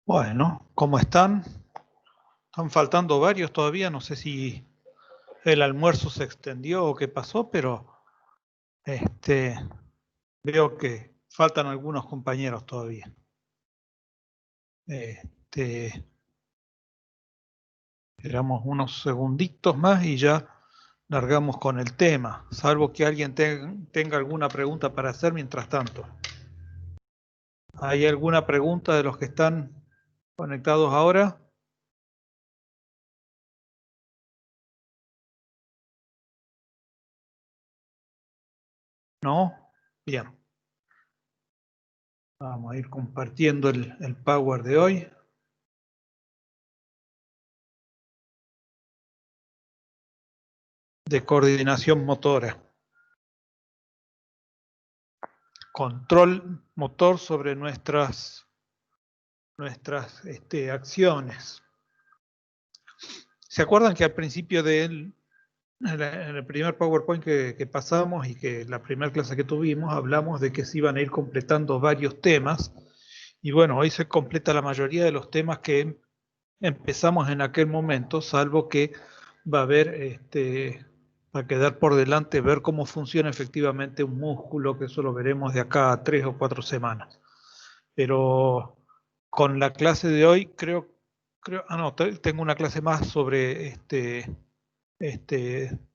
Bueno, ¿cómo están? Están faltando varios todavía, no sé si el almuerzo se extendió o qué pasó, pero veo que faltan algunos compañeros todavía. Esperamos unos segunditos más y ya largamos con el tema, salvo que alguien tenga alguna pregunta para hacer mientras tanto. ¿Hay alguna pregunta de los que están conectados ahora? ¿No? Bien. Vamos a ir compartiendo el Power de hoy. De coordinación motora. Control motor sobre nuestras acciones. ¿Se acuerdan que al principio en el primer PowerPoint que pasamos y que la primera clase que tuvimos, hablamos de que se iban a ir completando varios temas? Y bueno, hoy se completa la mayoría de los temas que empezamos en aquel momento, salvo que va a haber, va a quedar por delante ver cómo funciona efectivamente un músculo, que eso lo veremos de acá a 3 o 4 semanas. Pero con la clase de hoy no, tengo una clase más sobre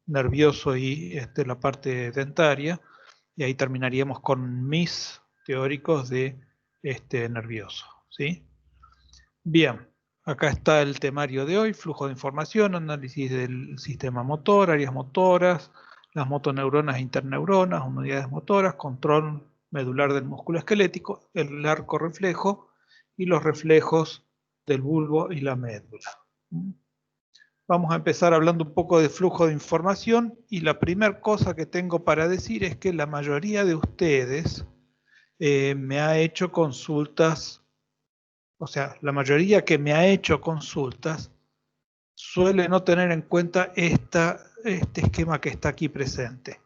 nervioso y la parte dentaria, y ahí terminaríamos con mis teóricos de nervioso, ¿sí? Bien, acá está el temario de hoy: flujo de información, análisis del sistema motor, áreas motoras, las motoneuronas e interneuronas, unidades motoras, control medular del músculo esquelético, el arco reflejo y los reflejos del bulbo y la médula. Vamos a empezar hablando un poco de flujo de información, y la primera cosa que tengo para decir es que la mayoría de ustedes me ha hecho consultas. O sea, la mayoría que me ha hecho consultas suele no tener en cuenta este esquema que está aquí presente.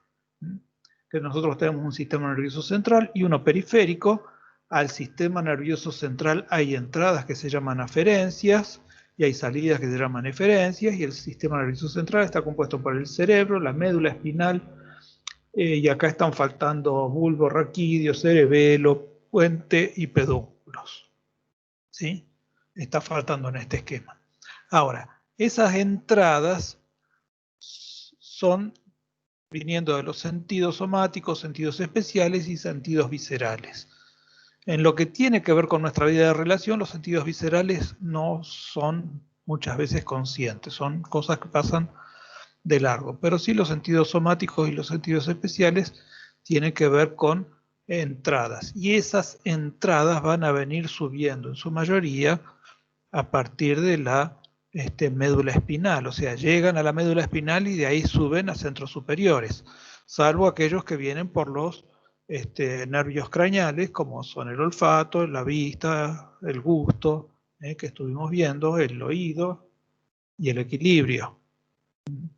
Que nosotros tenemos un sistema nervioso central y uno periférico. Al sistema nervioso central hay entradas que se llaman aferencias y hay salidas que se llaman eferencias, y el sistema nervioso central está compuesto por el cerebro, la médula espinal, y acá están faltando bulbo, raquídeo, cerebelo, puente y pedúnculos. ¿Sí? Está faltando en este esquema. Ahora, esas entradas son viniendo de los sentidos somáticos, sentidos especiales y sentidos viscerales. En lo que tiene que ver con nuestra vida de relación, los sentidos viscerales no son muchas veces conscientes, son cosas que pasan de largo, pero sí los sentidos somáticos y los sentidos especiales tienen que ver con entradas, y esas entradas van a venir subiendo en su mayoría a partir de la médula espinal. O sea, llegan a la médula espinal y de ahí suben a centros superiores, salvo aquellos que vienen por los nervios craneales, como son el olfato, la vista, el gusto, que estuvimos viendo, el oído y el equilibrio.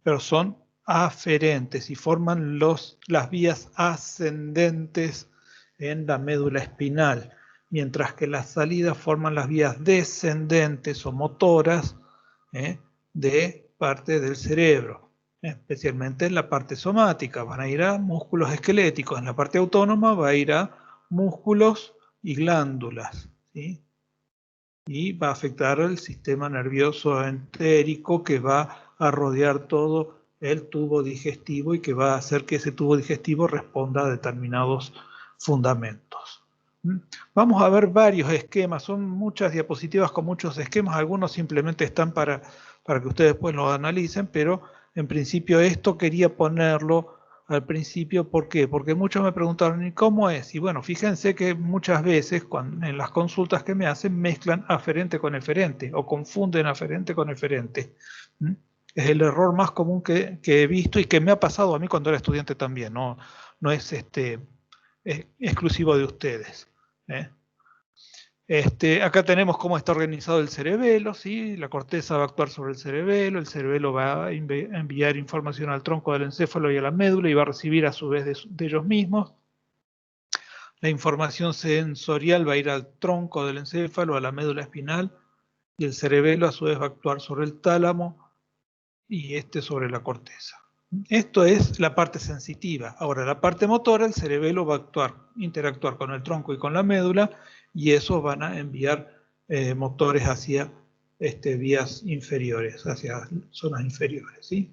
Pero son aferentes y forman las vías ascendentes en la médula espinal, mientras que las salidas forman las vías descendentes o motoras de parte del cerebro, especialmente en la parte somática. Van a ir a músculos esqueléticos, en la parte autónoma va a ir a músculos y glándulas, ¿sí? Y va a afectar el sistema nervioso entérico, que va a rodear todo el tubo digestivo y que va a hacer que ese tubo digestivo responda a determinados fundamentos. Vamos a ver varios esquemas, son muchas diapositivas con muchos esquemas, algunos simplemente están para que ustedes después los analicen, pero en principio esto quería ponerlo al principio. ¿Por qué? Porque muchos me preguntaron, ¿y cómo es? Y bueno, fíjense que muchas veces en las consultas que me hacen mezclan aferente con eferente o confunden aferente con eferente. Es el error más común que he visto y que me ha pasado a mí cuando era estudiante también, no es exclusivo de ustedes. Acá tenemos cómo está organizado el cerebelo, ¿sí? La corteza va a actuar sobre el cerebelo va a enviar información al tronco del encéfalo y a la médula, y va a recibir a su vez de ellos mismos. La información sensorial va a ir al tronco del encéfalo, a la médula espinal, y el cerebelo a su vez va a actuar sobre el tálamo y sobre la corteza. Esto es la parte sensitiva. Ahora, la parte motora, el cerebelo va a interactuar con el tronco y con la médula, y esos van a enviar motores hacia vías inferiores, hacia zonas inferiores, ¿sí?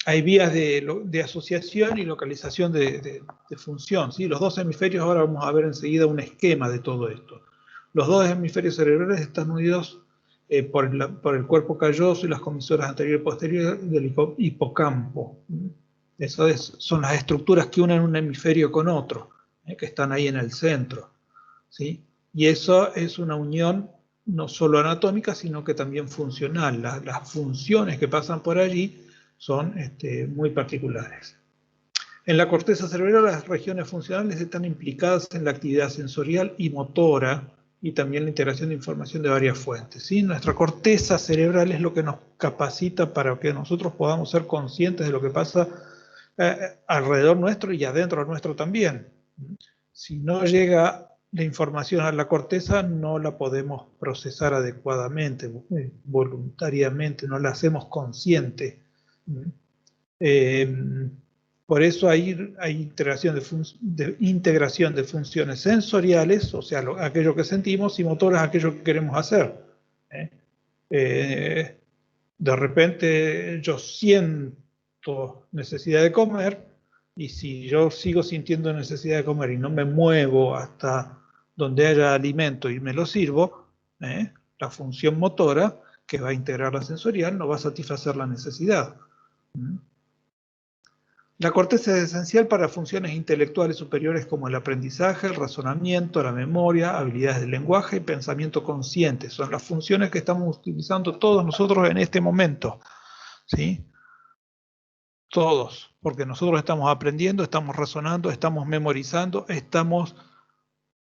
Hay vías de asociación y localización de función, ¿sí? Los dos hemisferios, ahora vamos a ver enseguida un esquema de todo esto. Los dos hemisferios cerebrales están unidos por el cuerpo calloso y las comisoras anterior y posterior del hipocampo. Esas son las estructuras que unen un hemisferio con otro, que están ahí en el centro, ¿sí? Y eso es una unión no solo anatómica, sino que también funcional. Las funciones que pasan por allí son muy particulares. En la corteza cerebral, las regiones funcionales están implicadas en la actividad sensorial y motora, y también la integración de información de varias fuentes, ¿sí? Nuestra corteza cerebral es lo que nos capacita para que nosotros podamos ser conscientes de lo que pasa alrededor nuestro y adentro nuestro también. Si no llega la información a la corteza, no la podemos procesar adecuadamente, voluntariamente, no la hacemos consciente. Por eso hay integración de funciones sensoriales, o sea, aquello que sentimos, y motoras, aquello que queremos hacer. De repente yo siento necesidad de comer, y si yo sigo sintiendo necesidad de comer y no me muevo hasta donde haya alimento y me lo sirvo, la función motora, que va a integrar la sensorial, no va a satisfacer la necesidad. La corteza es esencial para funciones intelectuales superiores como el aprendizaje, el razonamiento, la memoria, habilidades de lenguaje y pensamiento consciente. Son las funciones que estamos utilizando todos nosotros en este momento, ¿sí? Todos, porque nosotros estamos aprendiendo, estamos razonando, estamos memorizando, estamos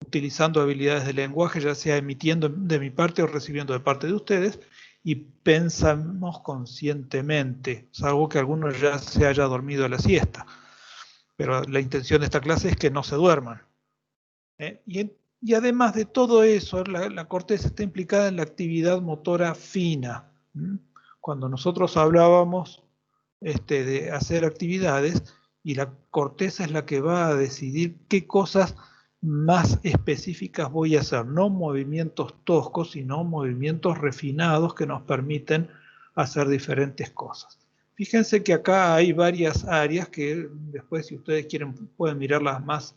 utilizando habilidades de lenguaje, ya sea emitiendo de mi parte o recibiendo de parte de ustedes, y pensamos conscientemente, salvo que alguno ya se haya dormido a la siesta. Pero la intención de esta clase es que no se duerman. Y además de todo eso, la corteza está implicada en la actividad motora fina. Cuando nosotros hablábamos de hacer actividades, y la corteza es la que va a decidir qué cosas más específicas voy a hacer, no movimientos toscos, sino movimientos refinados que nos permiten hacer diferentes cosas. Fíjense que acá hay varias áreas que después, si ustedes quieren, pueden mirarlas más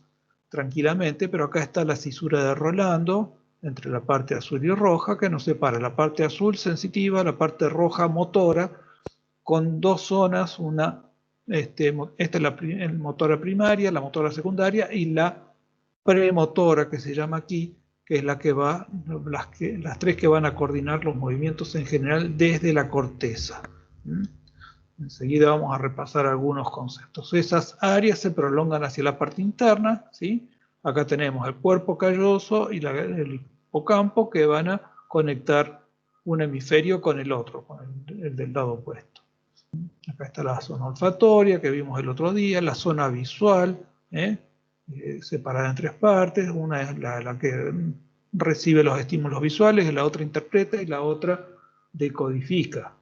tranquilamente, pero acá está la cisura de Rolando entre la parte azul y roja, que nos separa la parte azul sensitiva, la parte roja motora, con dos zonas, esta es la motora primaria, la motora secundaria y la premotora, que se llama aquí, que es la que va, las tres que van a coordinar los movimientos en general desde la corteza. Enseguida vamos a repasar algunos conceptos. Esas áreas se prolongan hacia la parte interna, ¿sí? Acá tenemos el cuerpo calloso y el hipocampo, que van a conectar un hemisferio con el otro, con el del lado opuesto. Acá está la zona olfatoria que vimos el otro día, la zona visual, separada en tres partes. Una es la que recibe los estímulos visuales, la otra interpreta y la otra decodifica.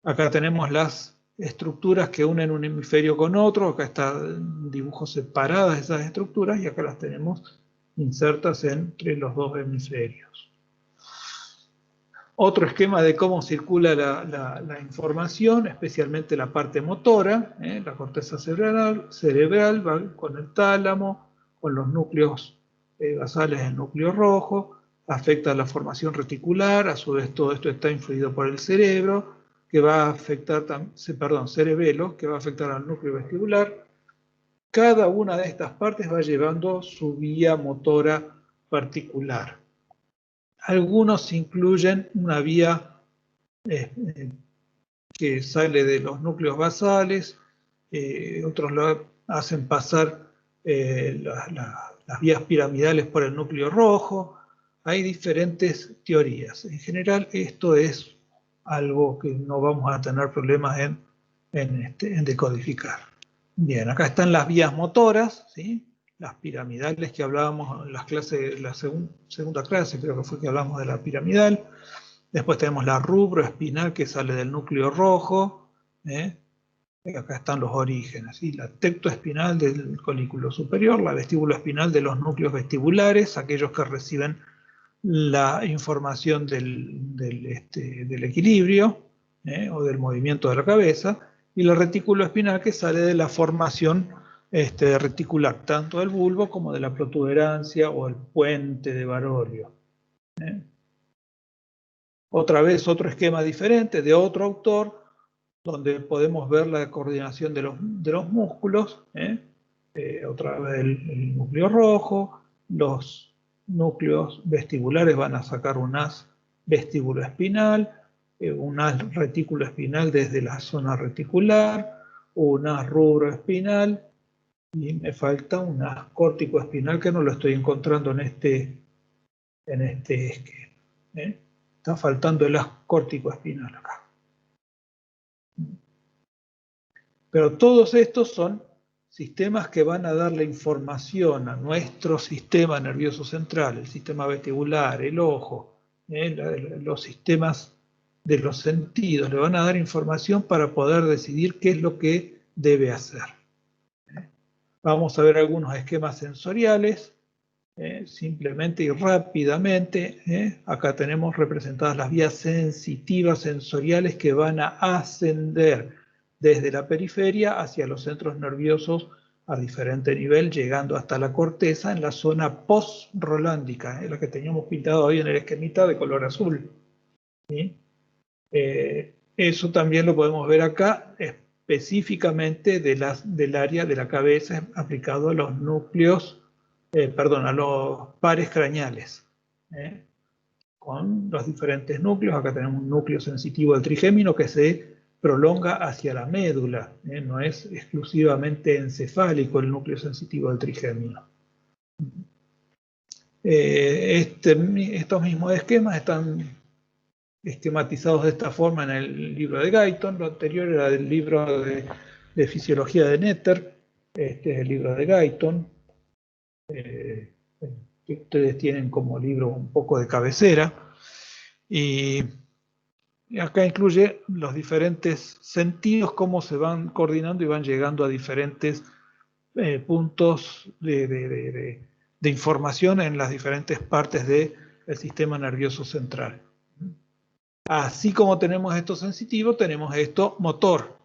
Acá tenemos las estructuras que unen un hemisferio con otro. Acá está en dibujos separadas esas estructuras, y acá las tenemos insertas entre los dos hemisferios. Otro esquema de cómo circula la información, especialmente la parte motora, la corteza cerebral va con el tálamo, con los núcleos basales del núcleo rojo, afecta la formación reticular, a su vez todo esto está influido por el cerebro, que va a afectar, cerebelo, que va a afectar al núcleo vestibular. Cada una de estas partes va llevando su vía motora particular. Algunos incluyen una vía que sale de los núcleos basales, otros lo hacen pasar las vías piramidales por el núcleo rojo. Hay diferentes teorías. En general, esto es algo que no vamos a tener problemas en decodificar. Bien, acá están las vías motoras, ¿sí? Las piramidales que hablábamos en las clases, la segunda clase creo que fue que hablamos de la piramidal. Después tenemos la rubroespinal que sale del núcleo rojo. Acá están los orígenes, ¿sí? La tectoespinal del colículo superior, la vestíbuloespinal de los núcleos vestibulares, aquellos que reciben la información del equilibrio o del movimiento de la cabeza, y la retículoespinal que sale de la formación reticular, tanto del bulbo como de la protuberancia o el puente de Barolio. Otra vez otro esquema diferente de otro autor, donde podemos ver la coordinación de los músculos. Otra vez el núcleo rojo, los núcleos vestibulares van a sacar un haz vestíbuloespinal, un haz retículoespinal desde la zona reticular, un haz rubroespinal, y me falta un haz córticoespinal que no lo estoy encontrando en este esquema. Está faltando el haz córticoespinal acá. Pero todos estos son sistemas que van a darle información a nuestro sistema nervioso central, el sistema vestibular, el ojo, los sistemas de los sentidos, le van a dar información para poder decidir qué es lo que debe hacer. Vamos a ver algunos esquemas sensoriales, simplemente y rápidamente. Acá tenemos representadas las vías sensitivas sensoriales que van a ascender desde la periferia hacia los centros nerviosos a diferente nivel, llegando hasta la corteza en la zona post-rolándica, la que teníamos pintado ahí en el esquemita de color azul. ¿Sí? Eso también lo podemos ver acá, específicamente del área de la cabeza aplicado a los núcleos, a los pares craneales, con los diferentes núcleos. Acá tenemos un núcleo sensitivo del trigémino que se prolonga hacia la médula, no es exclusivamente encefálico el núcleo sensitivo del trigémino. Estos mismos esquemas están esquematizados de esta forma en el libro de Guyton. Lo anterior era del libro de fisiología de Netter. Este es el libro de Guyton, que ustedes tienen como libro un poco de cabecera. Y acá incluye los diferentes sentidos, cómo se van coordinando y van llegando a diferentes puntos de información en las diferentes partes del sistema nervioso central. Así como tenemos esto sensitivo, tenemos esto motor.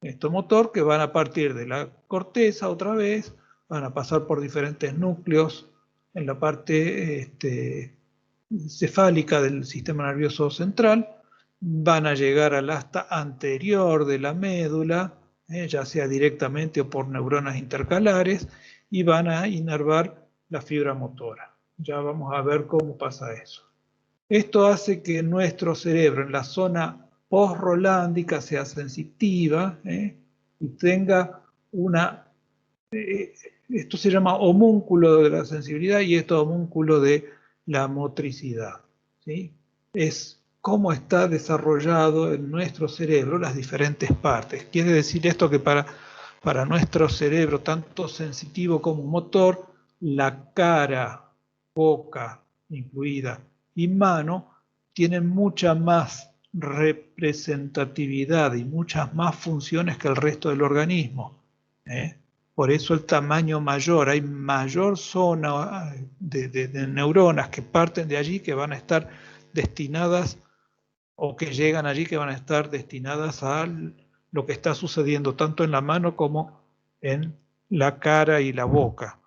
Esto motor que van a partir de la corteza otra vez, van a pasar por diferentes núcleos en la parte cefálica del sistema nervioso central, van a llegar al asta anterior de la médula, ya sea directamente o por neuronas intercalares, y van a inervar la fibra motora. Ya vamos a ver cómo pasa eso. Esto hace que nuestro cerebro en la zona post-rolándica sea sensitiva y tenga esto se llama homúnculo de la sensibilidad y esto homúnculo de la motricidad. ¿Sí? Es cómo está desarrollado en nuestro cerebro las diferentes partes. Quiere decir esto que para nuestro cerebro, tanto sensitivo como motor, la cara, boca incluida y mano tienen mucha más representatividad y muchas más funciones que el resto del organismo. Por eso el tamaño mayor, hay mayor zona de neuronas que parten de allí que van a estar destinadas o que llegan allí que van a estar destinadas a lo que está sucediendo tanto en la mano como en la cara y la boca.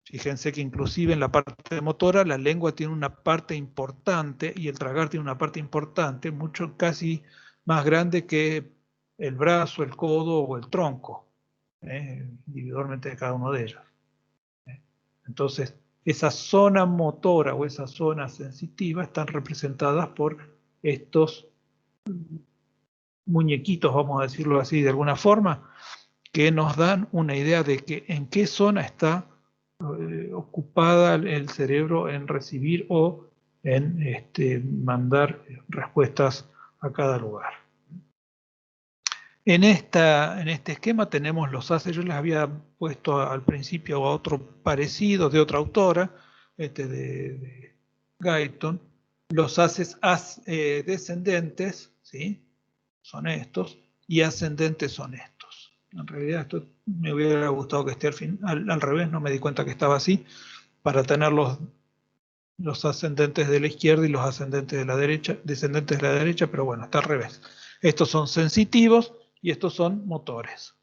Fíjense que inclusive en la parte motora la lengua tiene una parte importante y el tragar tiene una parte importante, mucho casi más grande que el brazo, el codo o el tronco, individualmente de cada uno de ellos. Entonces, esa zona motora o esa zona sensitiva están representadas por estos muñequitos, vamos a decirlo así de alguna forma, que nos dan una idea de que en qué zona está ocupada el cerebro en recibir o en mandar respuestas a cada lugar. En este esquema tenemos los haces. Yo les había puesto al principio a otro parecido de otra autora, de Guyton. Los haces descendentes, ¿sí? Son estos, y ascendentes son estos. En realidad esto me hubiera gustado que esté al revés, no me di cuenta que estaba así, para tener los ascendentes de la izquierda y los ascendentes de la derecha, descendentes de la derecha, pero bueno, está al revés. Estos son sensitivos y estos son motores.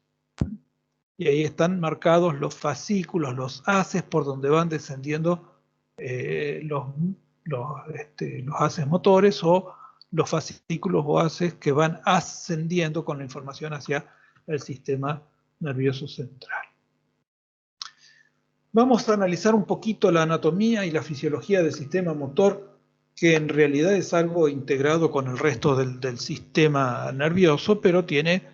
Y ahí están marcados los fascículos, los haces por donde van descendiendo los haces motores o los fascículos o haces que van ascendiendo con la información hacia el sistema nervioso central. Vamos a analizar un poquito la anatomía y la fisiología del sistema motor, que en realidad es algo integrado con el resto del sistema nervioso, pero tiene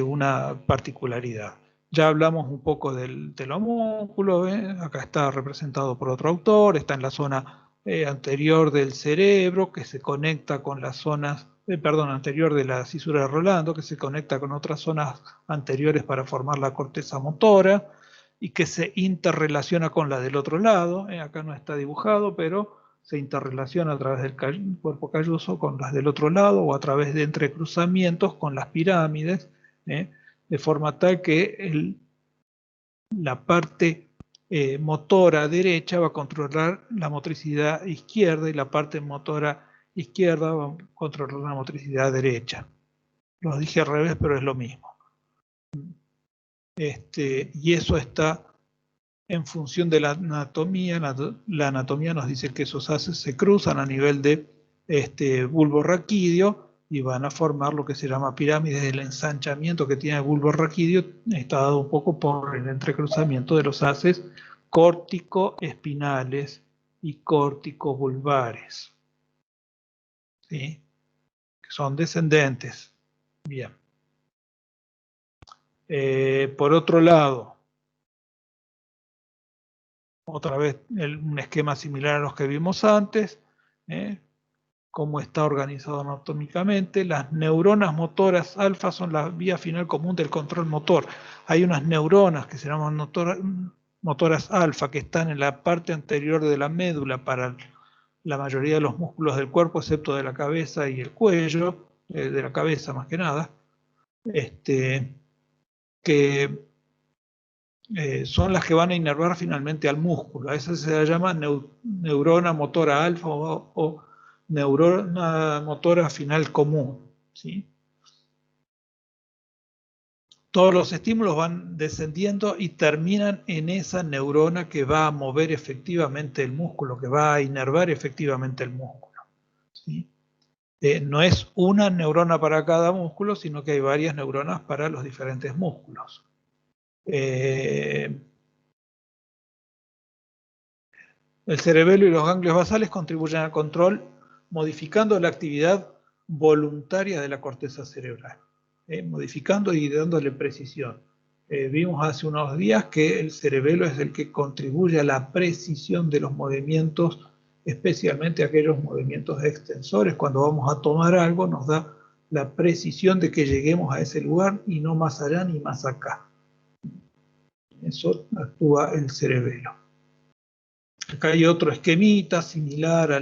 una particularidad. Ya hablamos un poco del homúnculo, acá está representado por otro autor, está en la zona anterior del cerebro, que se conecta con las zonas, anterior de la cisura de Rolando, que se conecta con otras zonas anteriores para formar la corteza motora, y que se interrelaciona con la del otro lado. Acá no está dibujado, pero se interrelaciona a través del cuerpo calloso con las del otro lado o a través de entrecruzamientos con las pirámides, de forma tal que la parte motora derecha va a controlar la motricidad izquierda y la parte motora izquierda va a controlar la motricidad derecha. Lo dije al revés, pero es lo mismo. Y eso está en función de la anatomía. La anatomía nos dice que esos haces se cruzan a nivel de bulbo raquídeo y van a formar lo que se llama pirámides. El ensanchamiento que tiene el bulbo raquídeo está dado un poco por el entrecruzamiento de los haces córtico-espinales y córtico-vulvares, ¿sí? Que son descendentes. Bien. Por otro lado, otra vez un esquema similar a los que vimos antes, cómo está organizado anatómicamente. Las neuronas motoras alfa son la vía final común del control motor. Hay unas neuronas que se llaman motoras alfa que están en la parte anterior de la médula para la mayoría de los músculos del cuerpo, excepto de la cabeza y el cuello, de la cabeza más que nada, que son las que van a inervar finalmente al músculo. A esa se la llama neurona motora alfa o neurona motora final común, ¿sí? Todos los estímulos van descendiendo y terminan en esa neurona que va a mover efectivamente el músculo, que va a inervar efectivamente el músculo, ¿sí? No es una neurona para cada músculo, sino que hay varias neuronas para los diferentes músculos. El cerebelo y los ganglios basales contribuyen al control modificando la actividad voluntaria de la corteza cerebral, modificando y dándole precisión. Vimos hace unos días que el cerebelo es el que contribuye a la precisión de los movimientos, especialmente aquellos movimientos extensores. Cuando vamos a tomar algo nos da la precisión de que lleguemos a ese lugar y no más allá ni más acá. Eso actúa el cerebelo. Acá hay otro esquemita similar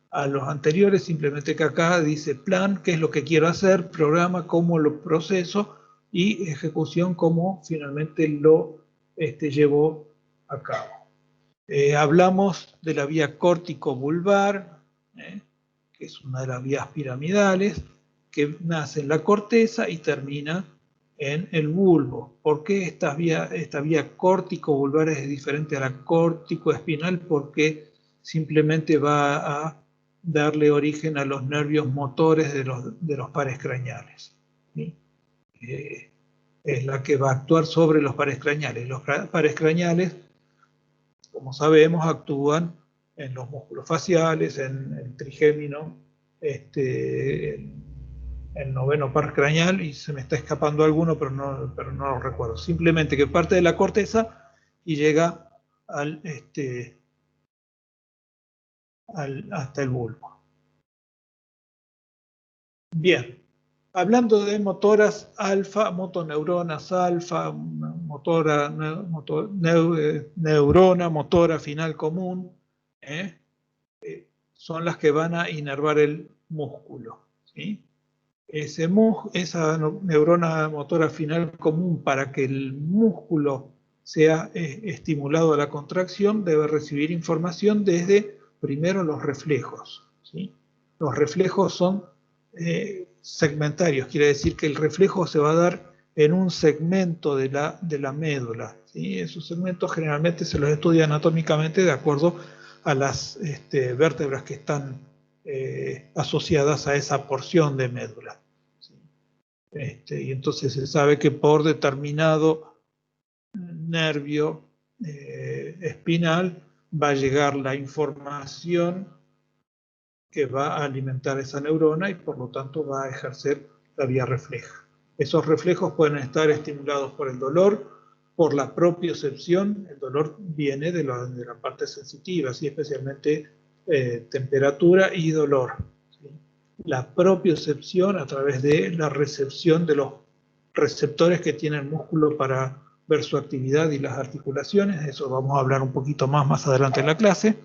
a los anteriores, simplemente que acá dice plan, qué es lo que quiero hacer, programa, cómo lo proceso y ejecución, cómo finalmente lo llevo a cabo. Hablamos de la vía córtico-vulvar, que es una de las vías piramidales, que nace en la corteza y termina en el bulbo. ¿Por qué esta vía córtico-vulvar es diferente a la córtico-espinal? Porque simplemente va a darle origen a los nervios motores de los pares craneales, ¿sí? Es la que va a actuar sobre los pares craneales. Los pares craneales, como sabemos, actúan en los músculos faciales, en el trigémino, el noveno par craneal, y se me está escapando alguno, pero no lo recuerdo. Simplemente que parte de la corteza y llega hasta el bulbo. Bien, Hablando de motoras alfa, motoneuronas alfa, neurona motora final común, son las que van a inervar el músculo, ¿sí? Esa neurona motora final común, para que el músculo sea estimulado a la contracción, debe recibir información desde, primero, los reflejos, ¿sí? Los reflejos son segmentarios, quiere decir que el reflejo se va a dar en un segmento de la médula, ¿sí? Esos segmentos generalmente se los estudia anatómicamente de acuerdo a las vértebras que están asociadas a esa porción de médula. ¿Sí? Y entonces se sabe que por determinado nervio espinal va a llegar la información que va a alimentar esa neurona y por lo tanto va a ejercer la vía refleja. Esos reflejos pueden estar estimulados por el dolor, por la propiocepción. El dolor viene de la parte sensitiva, ¿sí? Especialmente temperatura y dolor, ¿sí? La propiocepción a través de la recepción de los receptores que tiene el músculo para ver su actividad y las articulaciones. Eso vamos a hablar un poquito más adelante en la clase.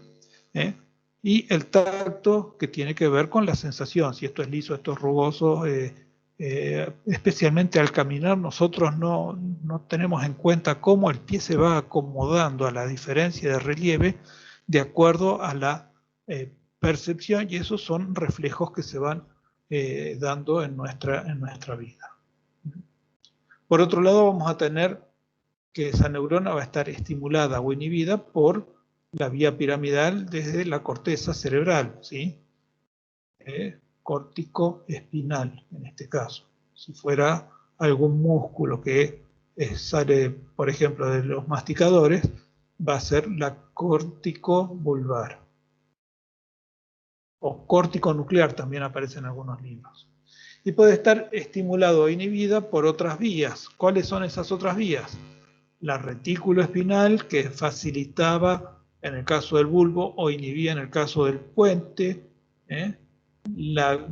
Y el tacto, que tiene que ver con la sensación, si esto es liso, esto es rugoso. Especialmente al caminar, nosotros no tenemos en cuenta cómo el pie se va acomodando a la diferencia de relieve de acuerdo a la percepción, y esos son reflejos que se van dando en nuestra vida. Por otro lado, vamos a tener que esa neurona va a estar estimulada o inhibida por la vía piramidal desde la corteza cerebral, ¿sí? Córtico espinal, en este caso. Si fuera algún músculo que sale, por ejemplo, de los masticadores, va a ser la córtico vulvar. O córtico nuclear también aparece en algunos libros. Y puede estar estimulado o inhibida por otras vías. ¿Cuáles son esas otras vías? La retículo espinal, que facilitaba en el caso del bulbo o inhibía en el caso del puente. La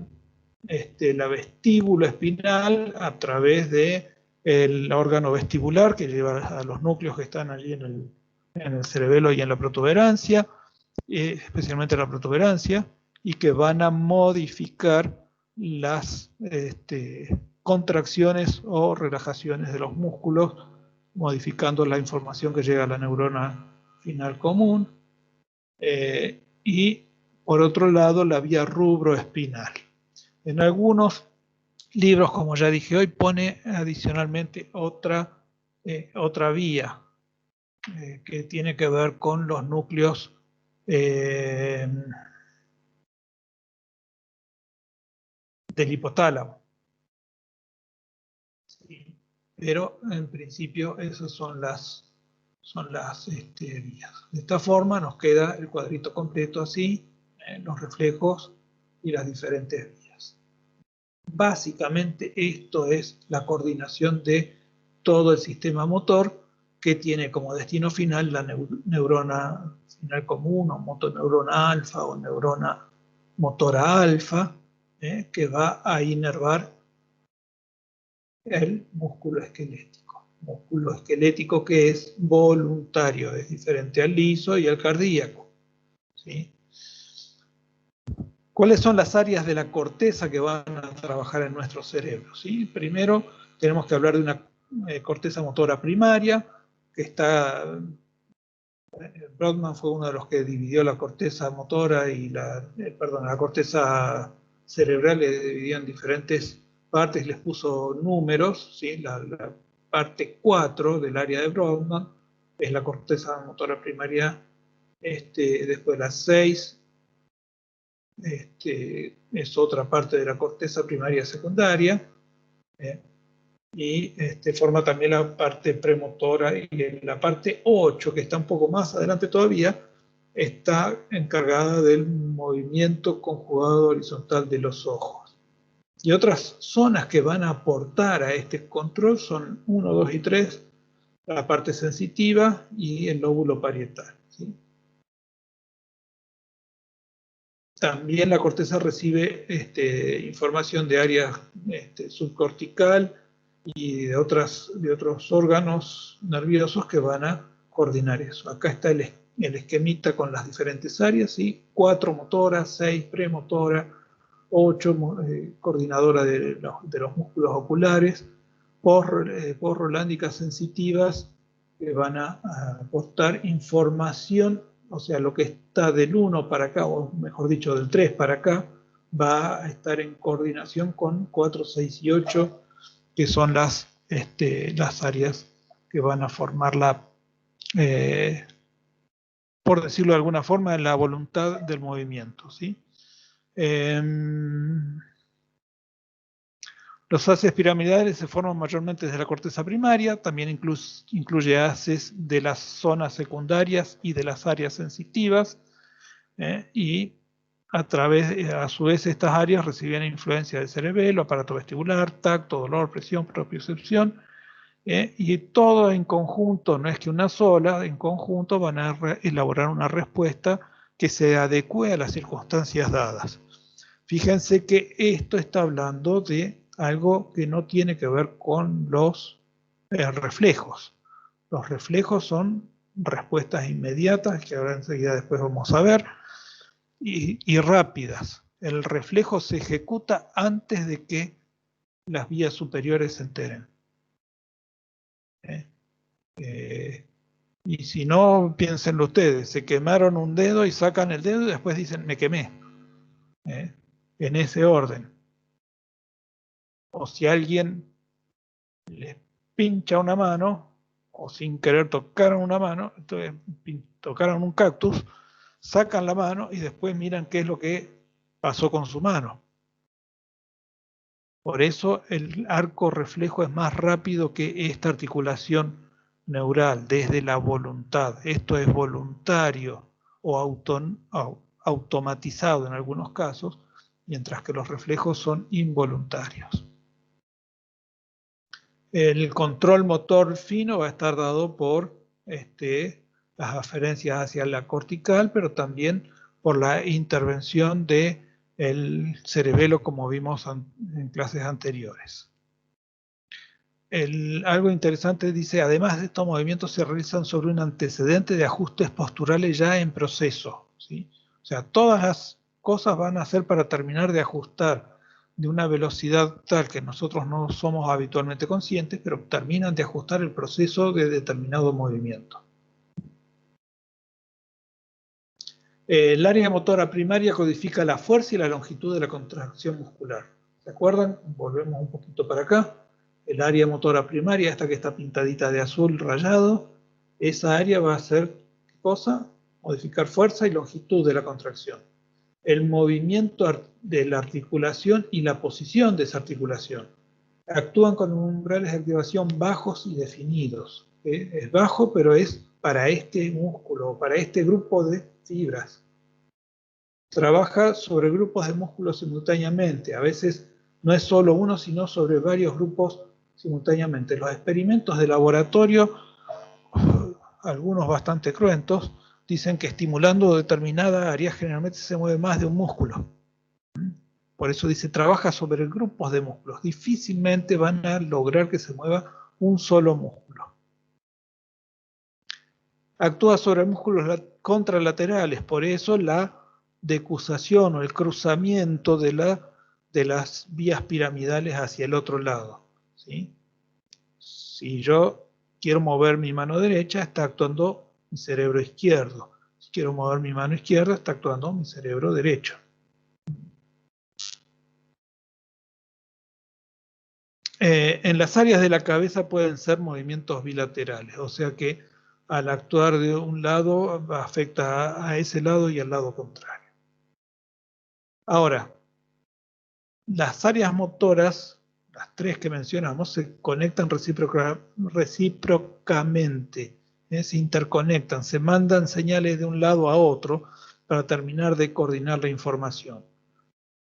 vestíbulo espinal a través del órgano vestibular que lleva a los núcleos que están allí en el cerebelo y en la protuberancia, especialmente la protuberancia, y que van a modificar las contracciones o relajaciones de los músculos, modificando la información que llega a la neurona final común. Y por otro lado, la vía rubroespinal. En algunos libros, como ya dije hoy, pone adicionalmente otra vía que tiene que ver con los núcleos del hipotálamo. Sí. Pero en principio esas son las vías. De esta forma nos queda el cuadrito completo así, los reflejos y las diferentes vías. Básicamente esto es la coordinación de todo el sistema motor, que tiene como destino final la neurona final común, o motoneurona alfa o neurona motora alfa, que va a inervar el músculo esquelético. Músculo esquelético que es voluntario, es diferente al liso y al cardíaco, ¿sí? ¿Cuáles son las áreas de la corteza que van a trabajar en nuestro cerebro? ¿Sí? Primero tenemos que hablar de una corteza motora primaria, que está... Brodmann fue uno de los que dividió la corteza motora y la corteza cerebral, le dividió en diferentes partes, les puso números, ¿sí? La parte 4 del área de Brodmann es la corteza motora primaria, después la 6 es otra parte de la corteza primaria secundaria, y forma también la parte premotora, y en la parte 8, que está un poco más adelante todavía, está encargada del movimiento conjugado horizontal de los ojos. Y otras zonas que van a aportar a este control son 1, 2 y 3, la parte sensitiva y el lóbulo parietal, ¿sí? También la corteza recibe información de área subcortical y de otros órganos nerviosos que van a coordinar eso. Acá está el esquemita con las diferentes áreas, ¿sí? 4 motoras, 6 premotoras, 8 coordinadora de los músculos oculares, posrolándicas sensitivas que van a aportar información, o sea, lo que está del 1 para acá, o mejor dicho, del 3 para acá, va a estar en coordinación con 4, 6 y 8, que son las áreas que van a formar por decirlo de alguna forma, la voluntad del movimiento, ¿sí? Los haces piramidales se forman mayormente desde la corteza primaria, también incluye haces de las zonas secundarias y de las áreas sensitivas, y a su vez estas áreas reciben influencia del cerebelo, aparato vestibular, tacto, dolor, presión, propiocepción, y todo en conjunto, no es que una sola, en conjunto van a elaborar una respuesta que se adecue a las circunstancias dadas. Fíjense que esto está hablando de algo que no tiene que ver con los reflejos. Los reflejos son respuestas inmediatas, que ahora enseguida después vamos a ver, y rápidas. El reflejo se ejecuta antes de que las vías superiores se enteren. Y si no, piénsenlo ustedes, se quemaron un dedo y sacan el dedo y después dicen, me quemé. En ese orden. O si alguien les pincha una mano, o sin querer tocaron una mano, entonces tocaron un cactus, sacan la mano y después miran qué es lo que pasó con su mano. Por eso el arco reflejo es más rápido que esta articulación neural, desde la voluntad. Esto es voluntario o automatizado en algunos casos, mientras que los reflejos son involuntarios. El control motor fino va a estar dado por las aferencias hacia la cortical, pero también por la intervención del cerebelo, como vimos en clases anteriores. Algo interesante dice, además de estos movimientos se realizan sobre un antecedente de ajustes posturales ya en proceso, ¿sí? O sea, todas las cosas van a ser para terminar de ajustar de una velocidad tal que nosotros no somos habitualmente conscientes, pero terminan de ajustar el proceso de determinado movimiento. El área motora primaria codifica la fuerza y la longitud de la contracción muscular. ¿Se acuerdan? Volvemos un poquito para acá. El área motora primaria, esta que está pintadita de azul rayado, esa área va a hacer, ¿qué cosa? Modificar fuerza y longitud de la contracción. El movimiento de la articulación y la posición de esa articulación. Actúan con umbrales de activación bajos y definidos. Es bajo, pero es para este músculo, para este grupo de fibras. Trabaja sobre grupos de músculos simultáneamente. A veces no es solo uno, sino sobre varios grupos simultáneamente. Los experimentos de laboratorio, algunos bastante cruentos, dicen que estimulando determinada área generalmente se mueve más de un músculo. Por eso dice, trabaja sobre grupos de músculos. Difícilmente van a lograr que se mueva un solo músculo. Actúa sobre músculos contralaterales, por eso la decusación o el cruzamiento de las vías piramidales hacia el otro lado, ¿sí? Si yo quiero mover mi mano derecha, está actuando mi cerebro izquierdo. Si quiero mover mi mano izquierda, está actuando mi cerebro derecho. En las áreas de la cabeza pueden ser movimientos bilaterales, o sea que al actuar de un lado afecta a ese lado y al lado contrario. Ahora, las áreas motoras, las tres que mencionamos, se conectan recíprocamente, se interconectan, se mandan señales de un lado a otro para terminar de coordinar la información.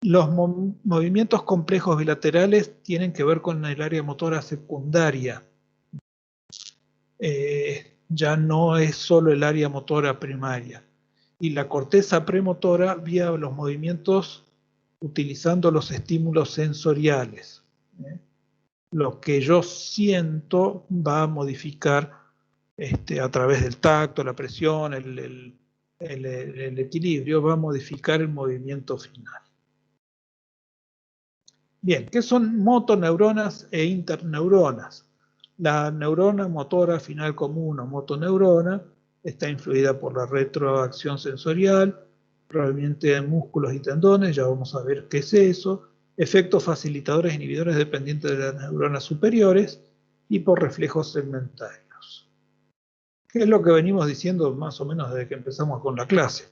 Los movimientos complejos bilaterales tienen que ver con el área motora secundaria. Ya no es solo el área motora primaria. y la corteza premotora vía los movimientos utilizando los estímulos sensoriales. Lo que yo siento va a modificar a través del tacto, la presión, el equilibrio, va a modificar el movimiento final. Bien, ¿qué son motoneuronas e interneuronas? La neurona motora final común o motoneurona está influida por la retroacción sensorial, probablemente en músculos y tendones, ya vamos a ver qué es eso, efectos facilitadores e inhibidores dependientes de las neuronas superiores y por reflejos segmentarios. ¿Qué es lo que venimos diciendo más o menos desde que empezamos con la clase?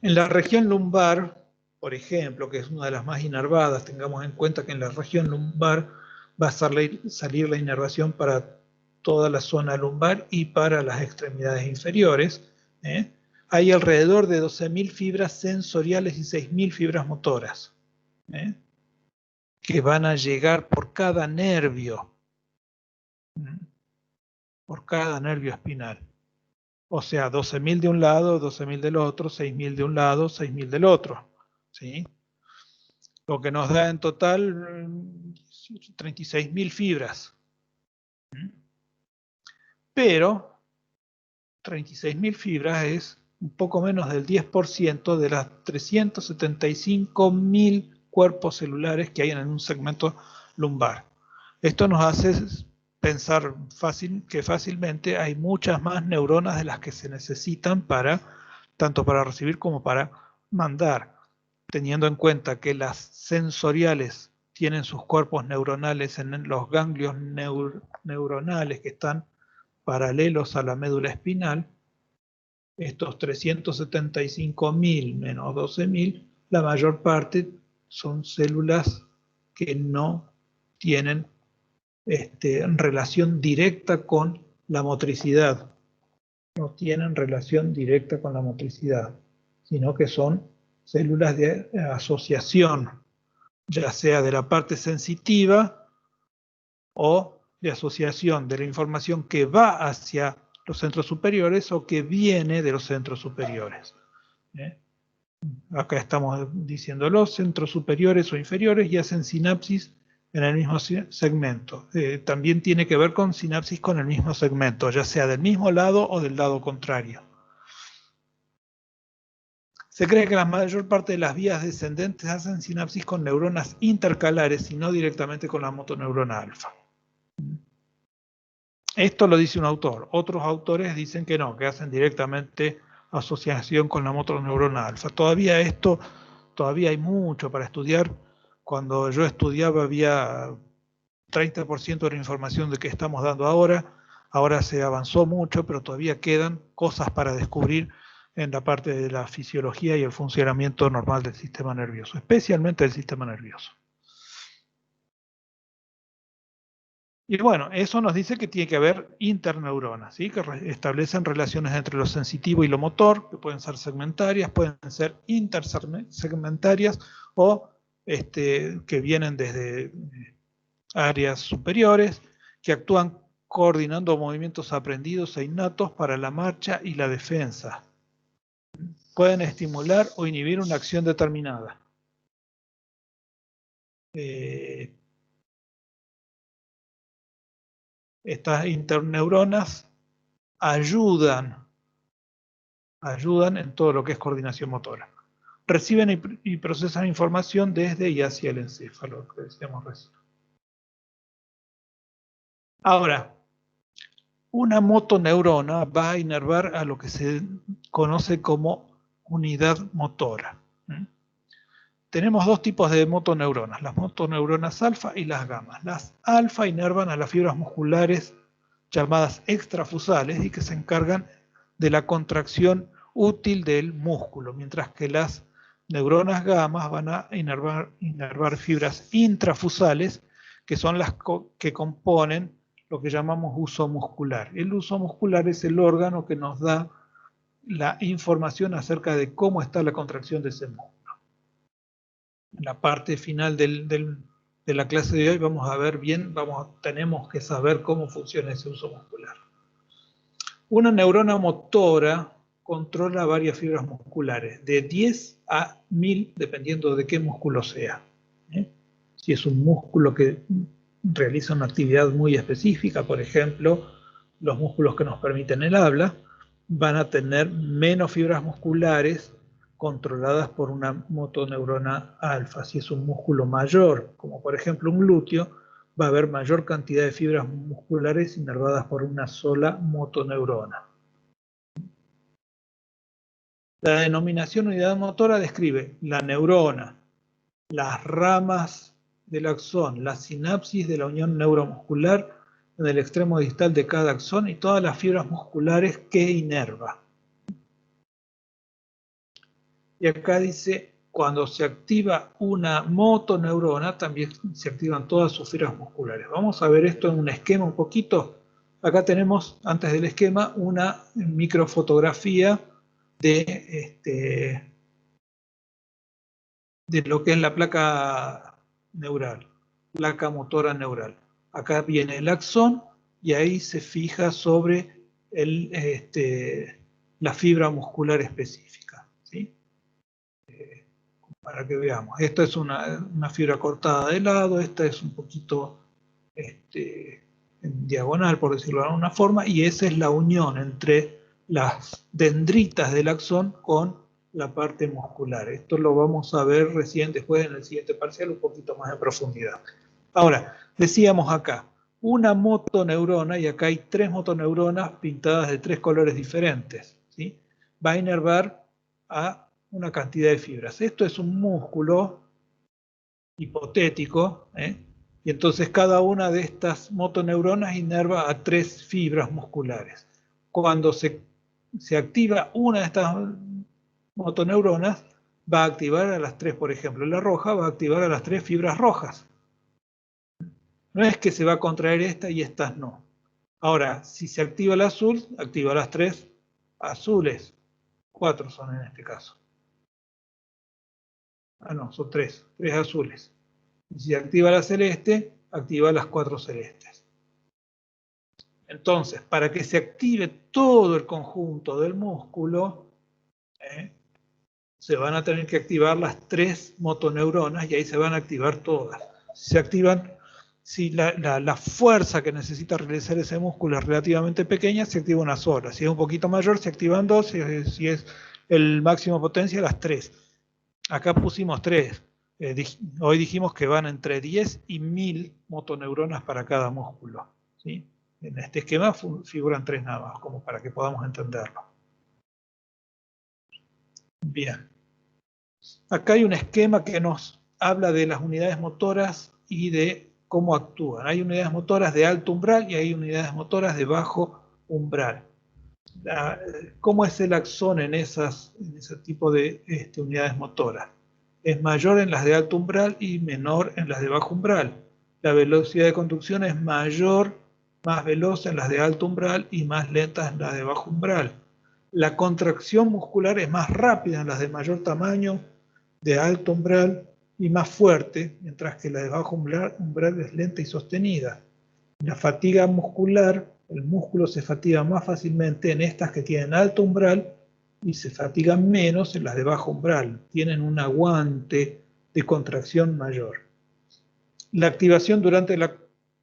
En la región lumbar, por ejemplo, que es una de las más inervadas, tengamos en cuenta que en la región lumbar va a salir la inervación para toda la zona lumbar y para las extremidades inferiores. Hay alrededor de 12.000 fibras sensoriales y 6.000 fibras motoras que van a llegar por cada nervio espinal. O sea, 12.000 de un lado, 12.000 del otro, 6.000 de un lado, 6.000 del otro. ¿Sí? Lo que nos da en total 36.000 fibras. Pero 36.000 fibras es un poco menos del 10% de las 375.000 cuerpos celulares que hay en un segmento lumbar. Esto nos hace pensar que fácilmente hay muchas más neuronas de las que se necesitan tanto para recibir como para mandar, teniendo en cuenta que las sensoriales tienen sus cuerpos neuronales en los ganglios neuronales que están paralelos a la médula espinal. Estos 375.000 menos 12.000, la mayor parte son células que no tienen relación directa con la motricidad. No tienen relación directa con la motricidad, sino que son células de asociación, ya sea de la parte sensitiva o de asociación de la información que va hacia los centros superiores o que viene de los centros superiores. Acá estamos diciendo los centros superiores o inferiores y hacen sinapsis en el mismo segmento. También tiene que ver con sinapsis con el mismo segmento, ya sea del mismo lado o del lado contrario. Se cree que la mayor parte de las vías descendentes hacen sinapsis con neuronas intercalares y no directamente con la motoneurona alfa. Esto lo dice un autor. Otros autores dicen que no, que hacen directamente asociación con la motoneurona alfa. Todavía hay mucho para estudiar. Cuando yo estudiaba había 30% de la información de que estamos dando ahora. Ahora se avanzó mucho, pero todavía quedan cosas para descubrir en la parte de la fisiología y el funcionamiento normal del sistema nervioso, especialmente del sistema nervioso. Y bueno, eso nos dice que tiene que haber interneuronas, ¿sí? Que establecen relaciones entre lo sensitivo y lo motor, que pueden ser segmentarias, pueden ser intersegmentarias o que vienen desde áreas superiores, que actúan coordinando movimientos aprendidos e innatos para la marcha y la defensa. Pueden estimular o inhibir una acción determinada. Estas interneuronas ayudan en todo lo que es coordinación motora. Reciben y procesan información desde y hacia el encéfalo, que decíamos recién. Ahora, una motoneurona va a inervar a lo que se conoce como unidad motora. Tenemos dos tipos de motoneuronas, las motoneuronas alfa y las gamma. Las alfa inervan a las fibras musculares llamadas extrafusales y que se encargan de la contracción útil del músculo, mientras que las neuronas gamma van a inervar fibras intrafusales, que son las que componen lo que llamamos uso muscular. El uso muscular es el órgano que nos da la información acerca de cómo está la contracción de ese músculo. En la parte final de la clase de hoy vamos a ver bien, tenemos que saber cómo funciona ese uso muscular. Una neurona motora controla varias fibras musculares, de 10 a 1000, dependiendo de qué músculo sea. Si es un músculo que realiza una actividad muy específica, por ejemplo, los músculos que nos permiten el habla, van a tener menos fibras musculares controladas por una motoneurona alfa. Si es un músculo mayor, como por ejemplo un glúteo, va a haber mayor cantidad de fibras musculares inervadas por una sola motoneurona. La denominación unidad motora describe la neurona, las ramas del axón, la sinapsis de la unión neuromuscular en el extremo distal de cada axón y todas las fibras musculares que inerva. Y acá dice, cuando se activa una motoneurona, también se activan todas sus fibras musculares. Vamos a ver esto en un esquema un poquito. Acá tenemos, antes del esquema, una microfotografía de lo que es la placa neural, placa motora neural. Acá viene el axón y ahí se fija sobre la fibra muscular específica, ¿sí? Para que veamos. Esta es una fibra cortada de lado, esta es un poquito en diagonal, por decirlo de alguna forma, y esa es la unión entre las dendritas del axón con la parte muscular. Esto lo vamos a ver recién después en el siguiente parcial un poquito más en profundidad. Ahora, decíamos acá, una motoneurona, y acá hay 3 motoneuronas pintadas de 3 colores diferentes, ¿sí? Va a inervar a una cantidad de fibras. Esto es un músculo hipotético, y entonces cada una de estas motoneuronas inerva a 3 fibras musculares. Cuando se activa una de estas motoneuronas, va a activar a las 3, por ejemplo, la roja va a activar a las 3 fibras rojas. No es que se va a contraer esta y estas no. Ahora, si se activa el azul, activa las 3 azules. 4 son en este caso. Ah, no, son 3 azules. Y si activa la celeste, activa las 4 celestes. Entonces, para que se active todo el conjunto del músculo, se van a tener que activar las 3 motoneuronas y ahí se van a activar todas. Se activan, si la fuerza que necesita realizar ese músculo es relativamente pequeña, se activa una sola. Si es un poquito mayor, se activan 2. Si es el máximo potencia, las 3. Acá pusimos 3. Hoy dijimos que van entre 10 y 1000 motoneuronas para cada músculo, ¿sí? En este esquema figuran 3 nada más, como para que podamos entenderlo. Bien. Acá hay un esquema que nos habla de las unidades motoras y de cómo actúan. Hay unidades motoras de alto umbral y hay unidades motoras de bajo umbral. ¿Cómo es el axón en ese tipo de unidades motoras? Es mayor en las de alto umbral y menor en las de bajo umbral. La velocidad de conducción es mayor, más veloz en las de alto umbral y más lenta en las de bajo umbral. La contracción muscular es más rápida en las de mayor tamaño, de alto umbral y más fuerte, mientras que la de bajo umbral es lenta y sostenida. La fatiga muscular, el músculo se fatiga más fácilmente en estas que tienen alto umbral y se fatigan menos en las de bajo umbral. Tienen un aguante de contracción mayor. La activación durante la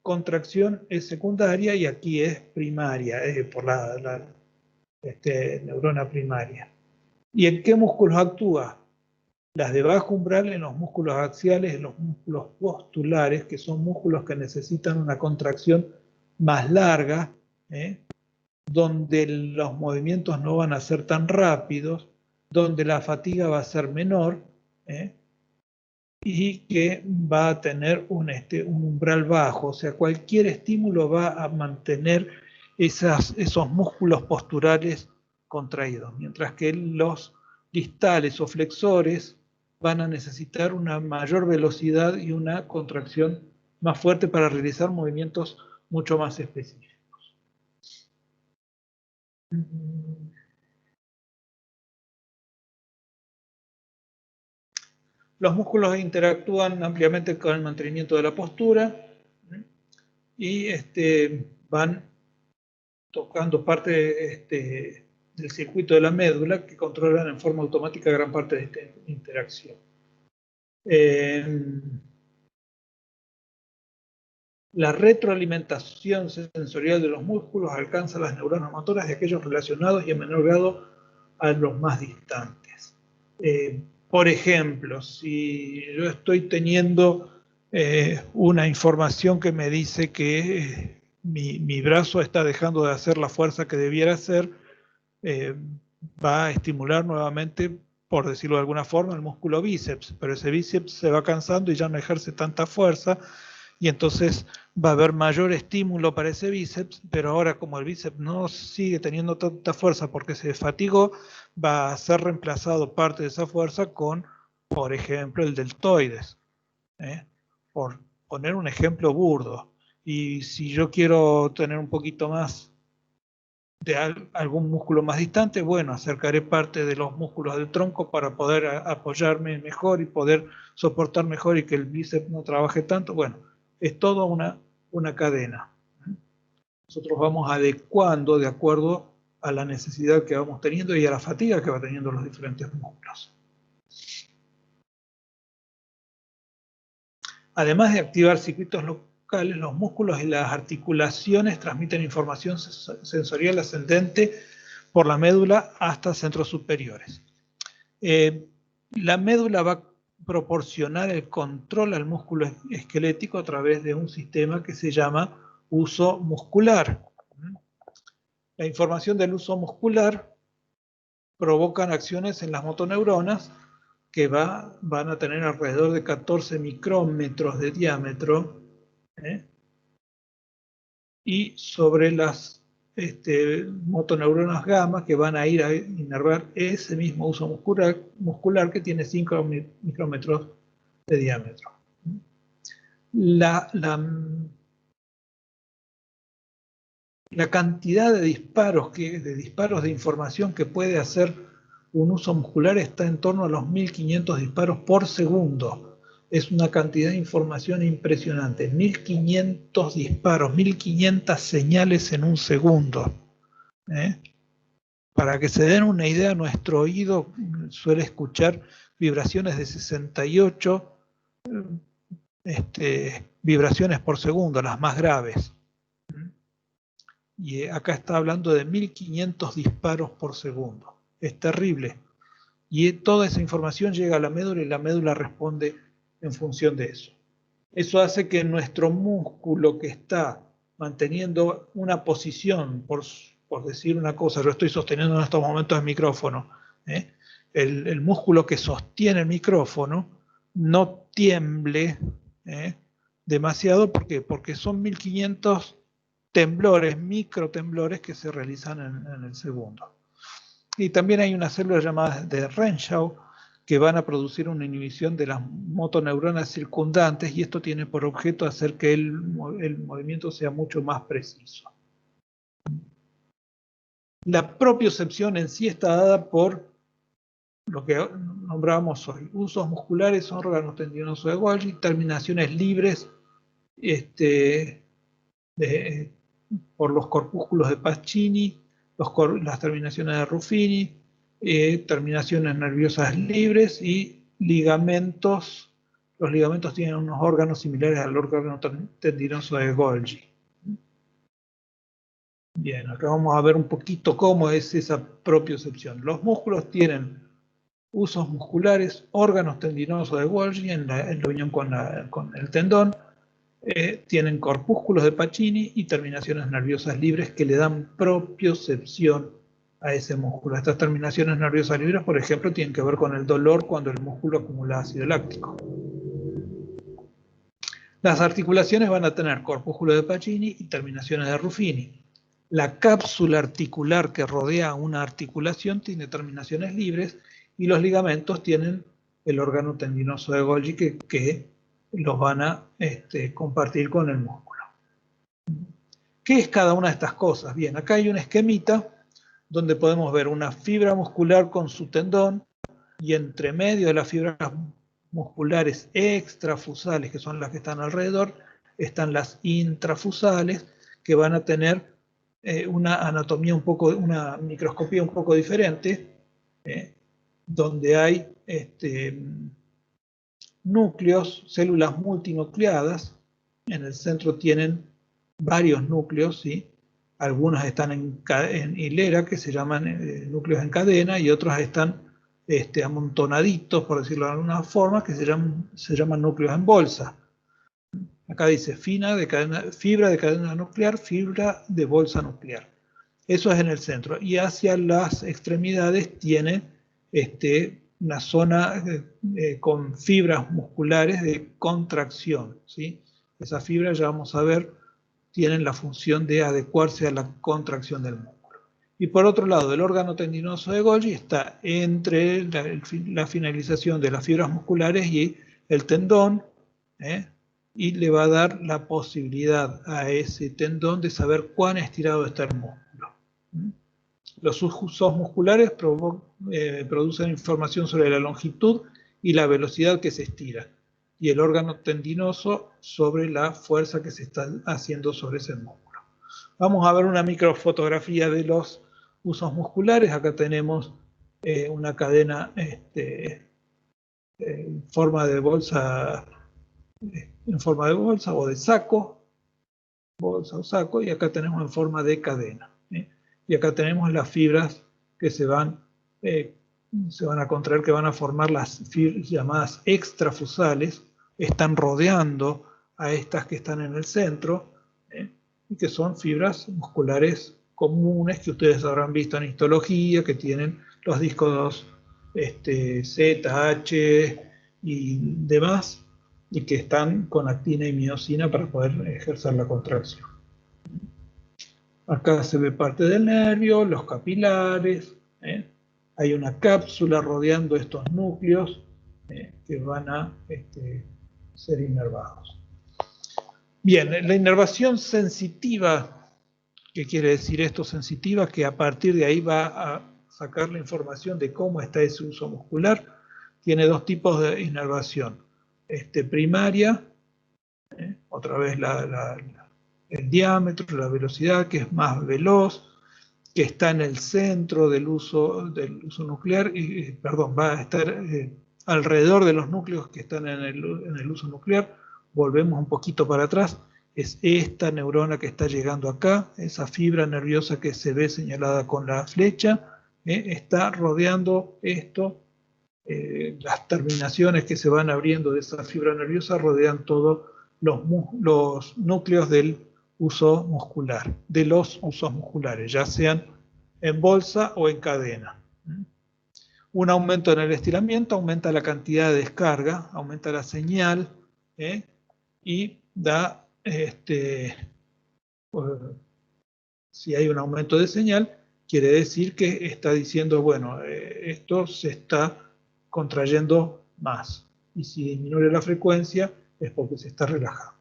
contracción es secundaria y aquí es primaria, por la neurona primaria. ¿Y en qué músculos actúa? Las de bajo umbral en los músculos axiales, en los músculos postulares, que son músculos que necesitan una contracción más larga, donde los movimientos no van a ser tan rápidos, donde la fatiga va a ser menor, y que va a tener un umbral bajo. O sea, cualquier estímulo va a mantener esos músculos posturales contraídos, mientras que los distales o flexores van a necesitar una mayor velocidad y una contracción más fuerte para realizar movimientos mucho más específicos. Los músculos interactúan ampliamente con el mantenimiento de la postura y van tocando parte de del circuito de la médula que controlan en forma automática gran parte de esta interacción. La retroalimentación sensorial de los músculos alcanza las neuronas motoras de aquellos relacionados y en menor grado a los más distantes. Por ejemplo, si yo estoy teniendo una información que me dice que mi brazo está dejando de hacer la fuerza que debiera hacer, va a estimular nuevamente, por decirlo de alguna forma, el músculo bíceps, pero ese bíceps se va cansando y ya no ejerce tanta fuerza, y entonces va a haber mayor estímulo para ese bíceps, pero ahora como el bíceps no sigue teniendo tanta fuerza porque se fatigó, va a ser reemplazado parte de esa fuerza con, por ejemplo, el deltoides, por poner un ejemplo burdo. Y si yo quiero tener un poquito más de algún músculo más distante, bueno, acercaré parte de los músculos del tronco para poder apoyarme mejor y poder soportar mejor y que el bíceps no trabaje tanto. Bueno, es toda una cadena. Nosotros vamos adecuando de acuerdo a la necesidad que vamos teniendo y a la fatiga que va teniendo los diferentes músculos. Además de activar circuitos locales, los músculos y las articulaciones transmiten información sensorial ascendente por la médula hasta centros superiores. La médula va a proporcionar el control al músculo esquelético a través de un sistema que se llama uso muscular. La información del uso muscular provoca acciones en las motoneuronas que van a tener alrededor de 14 micrómetros de diámetro, y sobre las motoneuronas gamma que van a ir a inervar ese mismo uso muscular que tiene 5 micrómetros de diámetro. La cantidad de disparos de información que puede hacer un uso muscular está en torno a los 1500 disparos por segundo. Es una cantidad de información impresionante. 1500 disparos, 1500 señales en un segundo. Para que se den una idea, nuestro oído suele escuchar vibraciones de 68 vibraciones por segundo, las más graves. Y acá está hablando de 1500 disparos por segundo. Es terrible. Y toda esa información llega a la médula y la médula responde en función de eso. Eso hace que nuestro músculo que está manteniendo una posición, por decir una cosa, yo estoy sosteniendo en estos momentos el micrófono, el músculo que sostiene el micrófono no tiemble demasiado. ¿Por qué? Porque son 1500 temblores, microtemblores que se realizan en el segundo. Y también hay unas células llamadas de Renshaw que van a producir una inhibición de las motoneuronas circundantes, y esto tiene por objeto hacer que el movimiento sea mucho más preciso. La propiocepción en sí está dada por lo que nombrábamos hoy: usos musculares, órganos tendinosos de Golgi, terminaciones libres por los corpúsculos de Pacini, las terminaciones de Ruffini, terminaciones nerviosas libres y ligamentos. Los ligamentos tienen unos órganos similares al órgano tendinoso de Golgi. Bien, acá vamos a ver un poquito cómo es esa propiocepción. Los músculos tienen usos musculares, órganos tendinosos de Golgi en la unión con el tendón. Tienen corpúsculos de Pacini y terminaciones nerviosas libres que le dan propiocepción a ese músculo. Estas terminaciones nerviosas libres, por ejemplo, tienen que ver con el dolor cuando el músculo acumula ácido láctico. Las articulaciones van a tener corpúsculos de Pacini y terminaciones de Ruffini. La cápsula articular que rodea una articulación tiene terminaciones libres, y los ligamentos tienen el órgano tendinoso de Golgi que los van a compartir con el músculo. ¿Qué es cada una de estas cosas? Bien, acá hay un esquemita donde podemos ver una fibra muscular con su tendón, y entre medio de las fibras musculares extrafusales, que son las que están alrededor, están las intrafusales, que van a tener una anatomía una microscopía un poco diferente, donde hay núcleos, células multinucleadas. En el centro tienen varios núcleos, ¿sí? Algunos están en hilera, que se llaman núcleos en cadena, y otros están amontonaditos, por decirlo de alguna forma, que se llaman núcleos en bolsa. Acá dice fibra de cadena nuclear, fibra de bolsa nuclear. Eso es en el centro. Y hacia las extremidades tiene una zona con fibras musculares de contracción, ¿sí? Esas fibras, ya vamos a ver, tienen la función de adecuarse a la contracción del músculo. Y por otro lado, el órgano tendinoso de Golgi está entre la finalización de las fibras musculares y el tendón, y le va a dar la posibilidad a ese tendón de saber cuán estirado está el músculo. Los usos musculares producen información sobre la longitud y la velocidad que se estira, y el órgano tendinoso sobre la fuerza que se está haciendo sobre ese músculo. Vamos a ver una microfotografía de los usos musculares. Acá tenemos una cadena en forma de bolsa, o de saco, bolsa o saco, y acá tenemos en forma de cadena. Y acá tenemos las fibras que se van a contraer, que van a formar las fibras llamadas extrafusales. Están rodeando a estas que están en el centro, y que son fibras musculares comunes que ustedes habrán visto en histología, que tienen los discos Z, H y demás, y que están con actina y miosina para poder ejercer la contracción. Acá se ve parte del nervio, los capilares, hay una cápsula rodeando estos núcleos que van a ser inervados. Bien, la inervación sensitiva, ¿qué quiere decir esto? Sensitiva, que a partir de ahí va a sacar la información de cómo está ese uso muscular. Tiene dos tipos de inervación. Primaria, otra vez el diámetro, la velocidad, que es más veloz, que está en el centro del uso nuclear, va a estar alrededor de los núcleos que están en el uso nuclear. Volvemos un poquito para atrás. Es esta neurona que está llegando acá, esa fibra nerviosa que se ve señalada con la flecha, está rodeando esto. Las terminaciones que se van abriendo de esa fibra nerviosa rodean todos los núcleos del uso muscular, de los usos musculares, ya sean en bolsa o en cadena. Un aumento en el estiramiento aumenta la cantidad de descarga, aumenta la señal, y da, si hay un aumento de señal, quiere decir que está diciendo, bueno, esto se está contrayendo más. Y si disminuye la frecuencia, es porque se está relajando.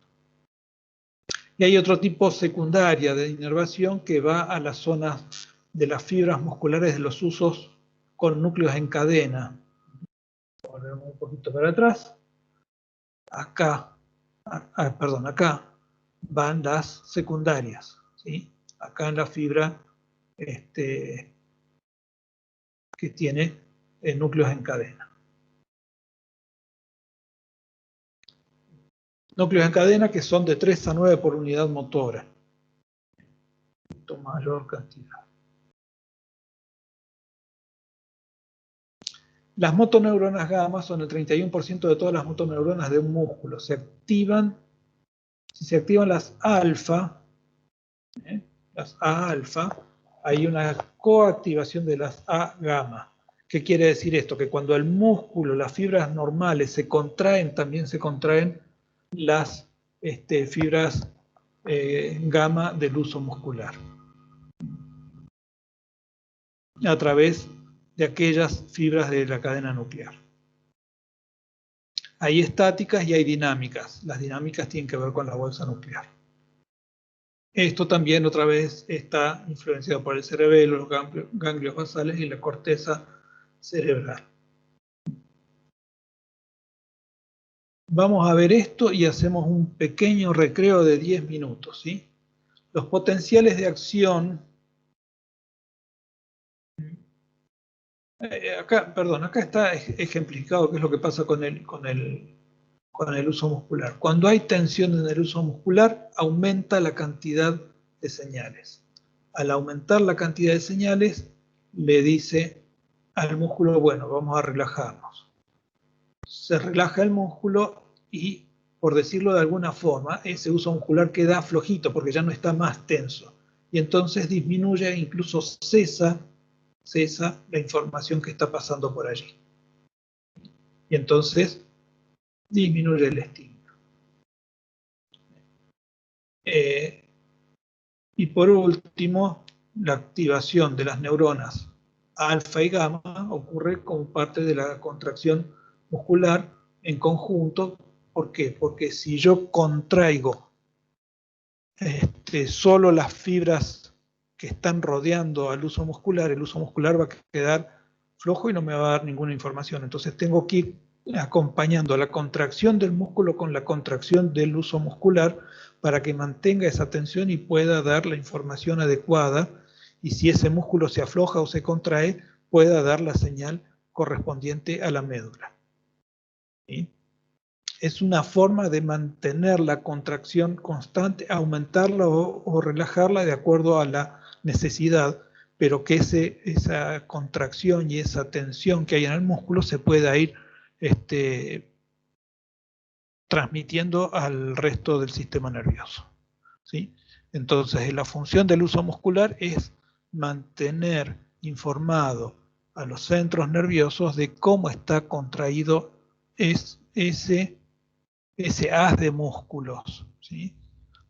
Y hay otro tipo secundaria de inervación que va a las zonas de las fibras musculares de los usos con núcleos en cadena. Volvemos un poquito para atrás. Acá van las secundarias, ¿sí? Acá en la fibra que tiene núcleos en cadena. Núcleos en cadena que son de 3 a 9 por unidad motora. Mayor cantidad. Las motoneuronas gamma son el 31% de todas las motoneuronas de un músculo. Si se activan las alfa, hay una coactivación de las A gamma. ¿Qué quiere decir esto? Que cuando el músculo, las fibras normales se contraen, también se contraen las fibras gamma del uso muscular, a través de aquellas fibras de la cadena nuclear. Hay estáticas y hay dinámicas. Las dinámicas tienen que ver con la bolsa nuclear. Esto también otra vez está influenciado por el cerebelo, los ganglios basales y la corteza cerebral. Vamos a ver esto y hacemos un pequeño recreo de 10 minutos, ¿sí? Los potenciales de acción, acá está ejemplificado qué es lo que pasa con el uso muscular. Cuando hay tensión en el uso muscular, aumenta la cantidad de señales. Al aumentar la cantidad de señales, le dice al músculo, bueno, vamos a relajarnos. Se relaja el músculo y, por decirlo de alguna forma, ese uso muscular queda flojito porque ya no está más tenso. Y entonces disminuye, incluso cesa la información que está pasando por allí. Y entonces disminuye el estímulo. Y por último, la activación de las neuronas alfa y gamma ocurre como parte de la contracción muscular en conjunto. ¿Por qué? Porque si yo contraigo solo las fibras que están rodeando al uso muscular, el uso muscular va a quedar flojo y no me va a dar ninguna información. Entonces tengo que ir acompañando la contracción del músculo con la contracción del uso muscular para que mantenga esa tensión y pueda dar la información adecuada, y si ese músculo se afloja o se contrae, pueda dar la señal correspondiente a la médula. ¿Sí? Es una forma de mantener la contracción constante, aumentarla o relajarla de acuerdo a la necesidad, pero que esa contracción y esa tensión que hay en el músculo se pueda ir transmitiendo al resto del sistema nervioso. ¿Sí? Entonces, la función del uso muscular es mantener informado a los centros nerviosos de cómo está contraído ese haz de músculos. ¿Sí?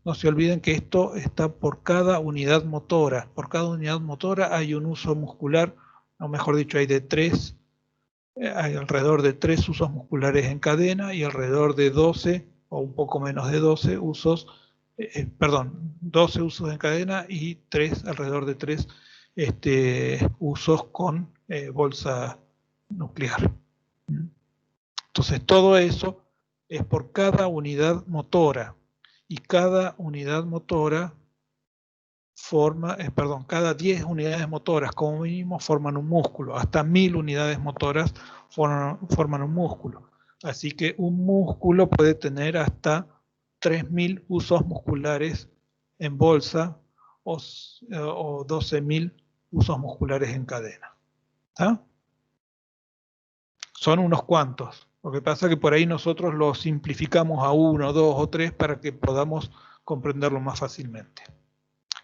No se olviden que esto está por cada unidad motora. Por cada unidad motora hay un uso muscular, o mejor dicho, hay alrededor de 3 usos musculares en cadena y alrededor de 12 o un poco menos de 12 usos, 12 usos en cadena y alrededor de 3 usos con bolsa nuclear. Entonces todo eso es por cada unidad motora, y cada unidad motora cada 10 unidades motoras como mínimo forman un músculo, hasta 1000 unidades motoras forman un músculo. Así que un músculo puede tener hasta 3000 usos musculares en bolsa o 12.000 usos musculares en cadena. ¿Está? Son unos cuantos. Lo que pasa es que por ahí nosotros lo simplificamos a 1, 2 o 3 para que podamos comprenderlo más fácilmente.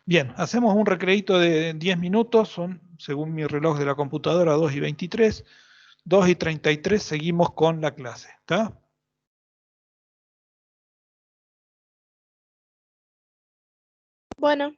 Bien, hacemos un recreito de 10 minutos, son, según mi reloj de la computadora, 2:23. 2:33 seguimos con la clase. ¿Está? Bueno.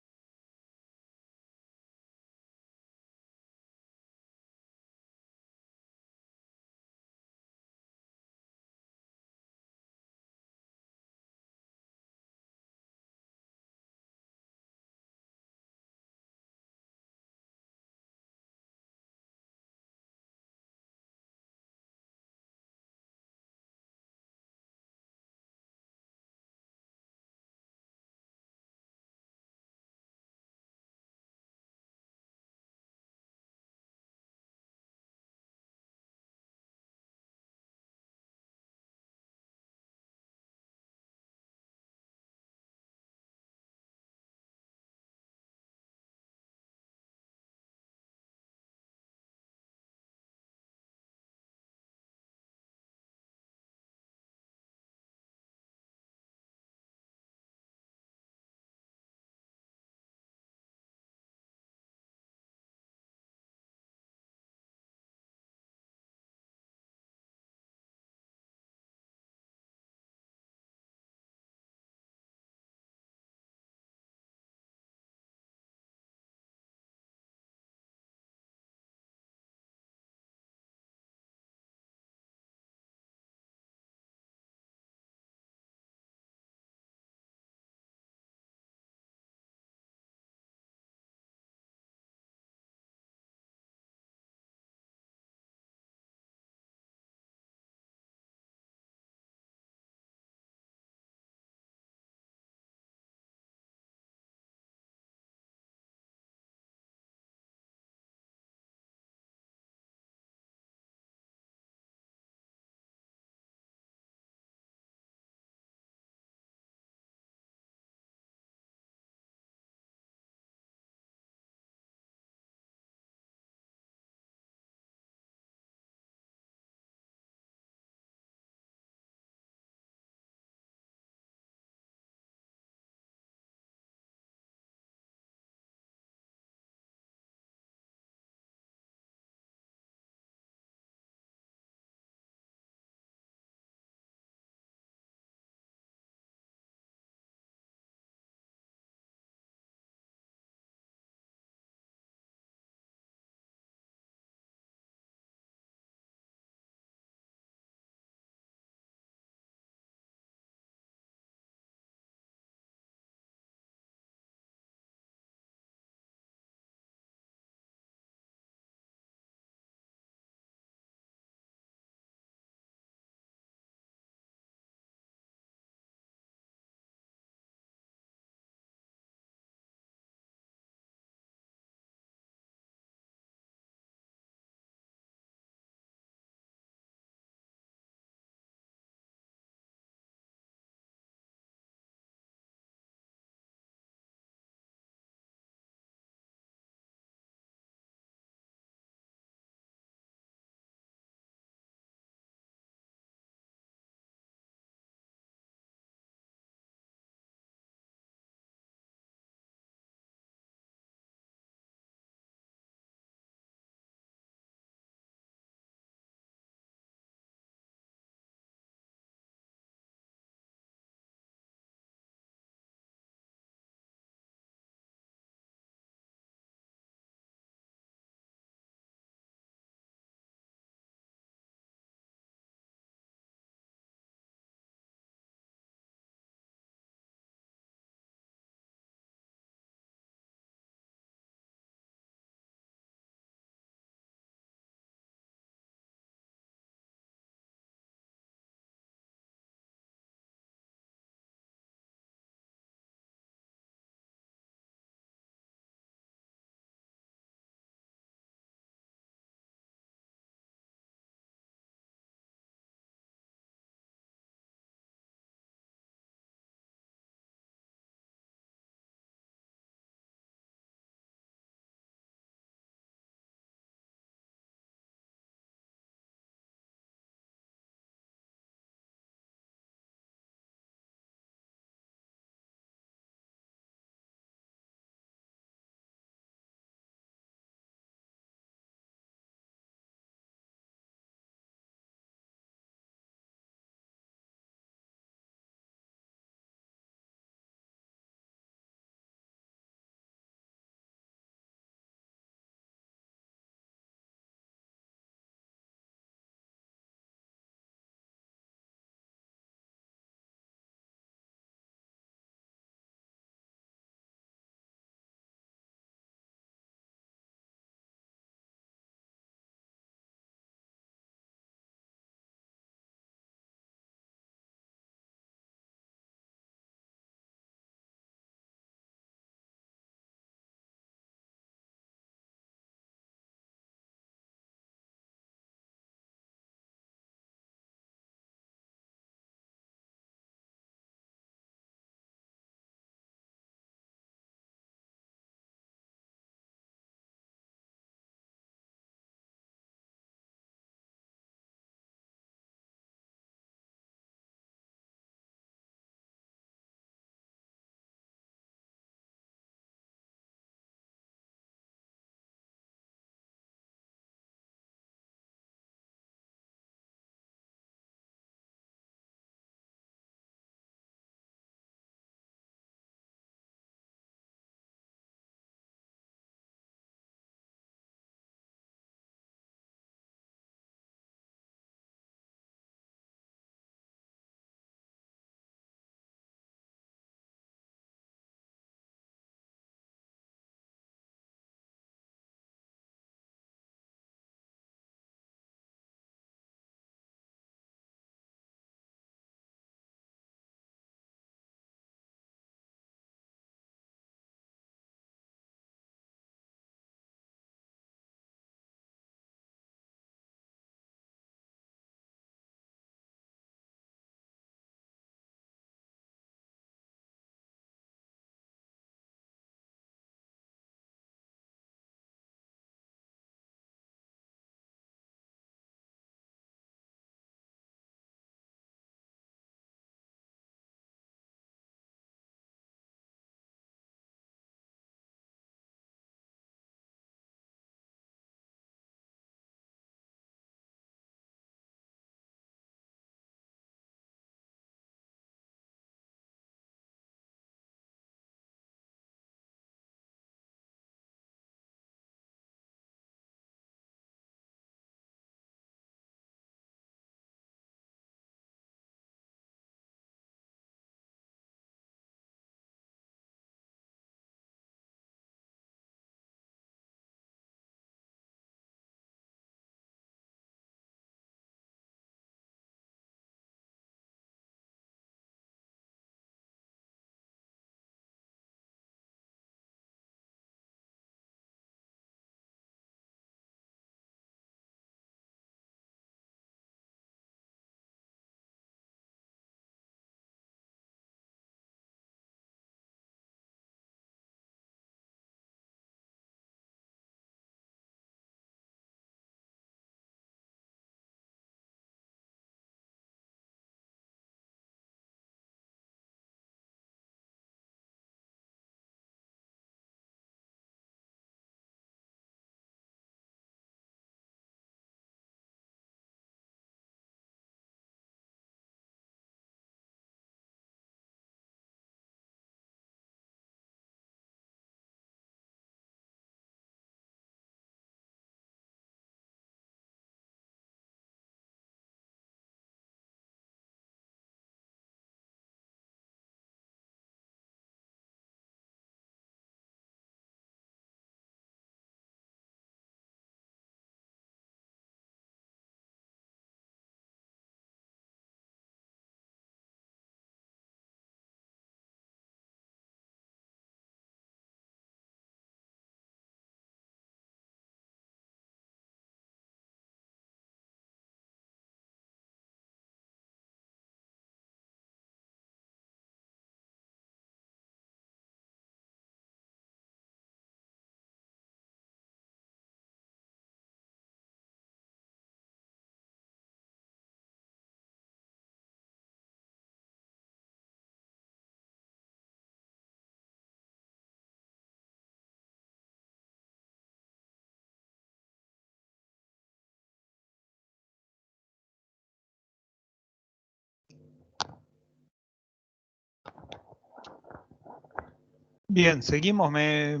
Bien, seguimos. Me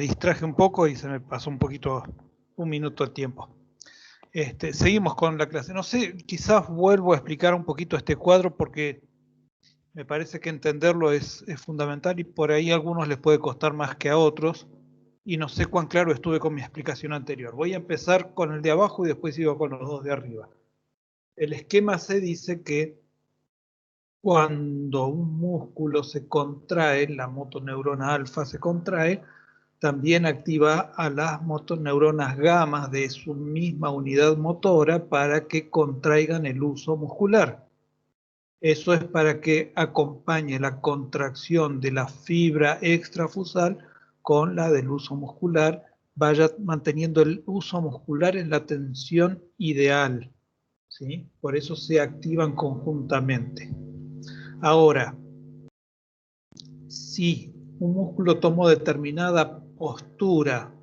distraje un poco y se me pasó un minuto el tiempo. Seguimos con la clase. No sé, quizás vuelvo a explicar un poquito este cuadro porque me parece que entenderlo es fundamental y por ahí a algunos les puede costar más que a otros. Y no sé cuán claro estuve con mi explicación anterior. Voy a empezar con el de abajo y después sigo con los dos de arriba. El esquema C dice que cuando un músculo se contrae, la motoneurona alfa se contrae, también activa a las motoneuronas gamma de su misma unidad motora para que contraigan el uso muscular. Eso es para que acompañe la contracción de la fibra extrafusal con la del uso muscular, vaya manteniendo el uso muscular en la tensión ideal, ¿sí? Por eso se activan conjuntamente. Ahora, si un músculo tomó determinada postura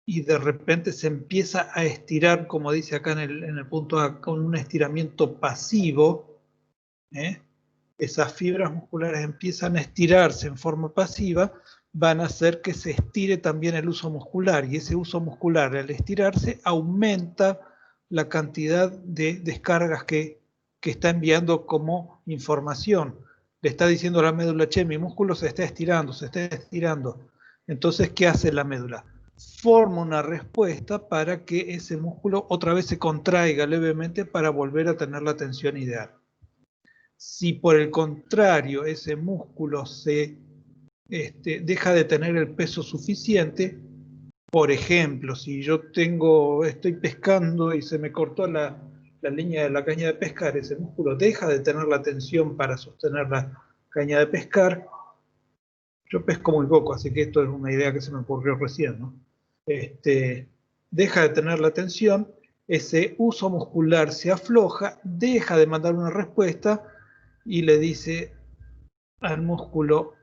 y de repente se empieza a estirar, como dice acá en el punto A, con un estiramiento pasivo, esas fibras musculares empiezan a estirarse en forma pasiva, van a hacer que se estire también el uso muscular, y ese uso muscular al estirarse aumenta la cantidad de descargas que está enviando como información. Le está diciendo a la médula, che, mi músculo se está estirando, se está estirando. Entonces, ¿qué hace la médula? Forma una respuesta para que ese músculo otra vez se contraiga levemente para volver a tener la tensión ideal. Si por el contrario ese músculo se deja de tener el peso suficiente, por ejemplo, si yo estoy pescando y se me cortó la línea de la caña de pescar, ese músculo deja de tener la tensión para sostener la caña de pescar. Yo pesco muy poco, así que esto es una idea que se me ocurrió recién, ¿no? Deja de tener la tensión, ese uso muscular se afloja, deja de mandar una respuesta y le dice al músculo,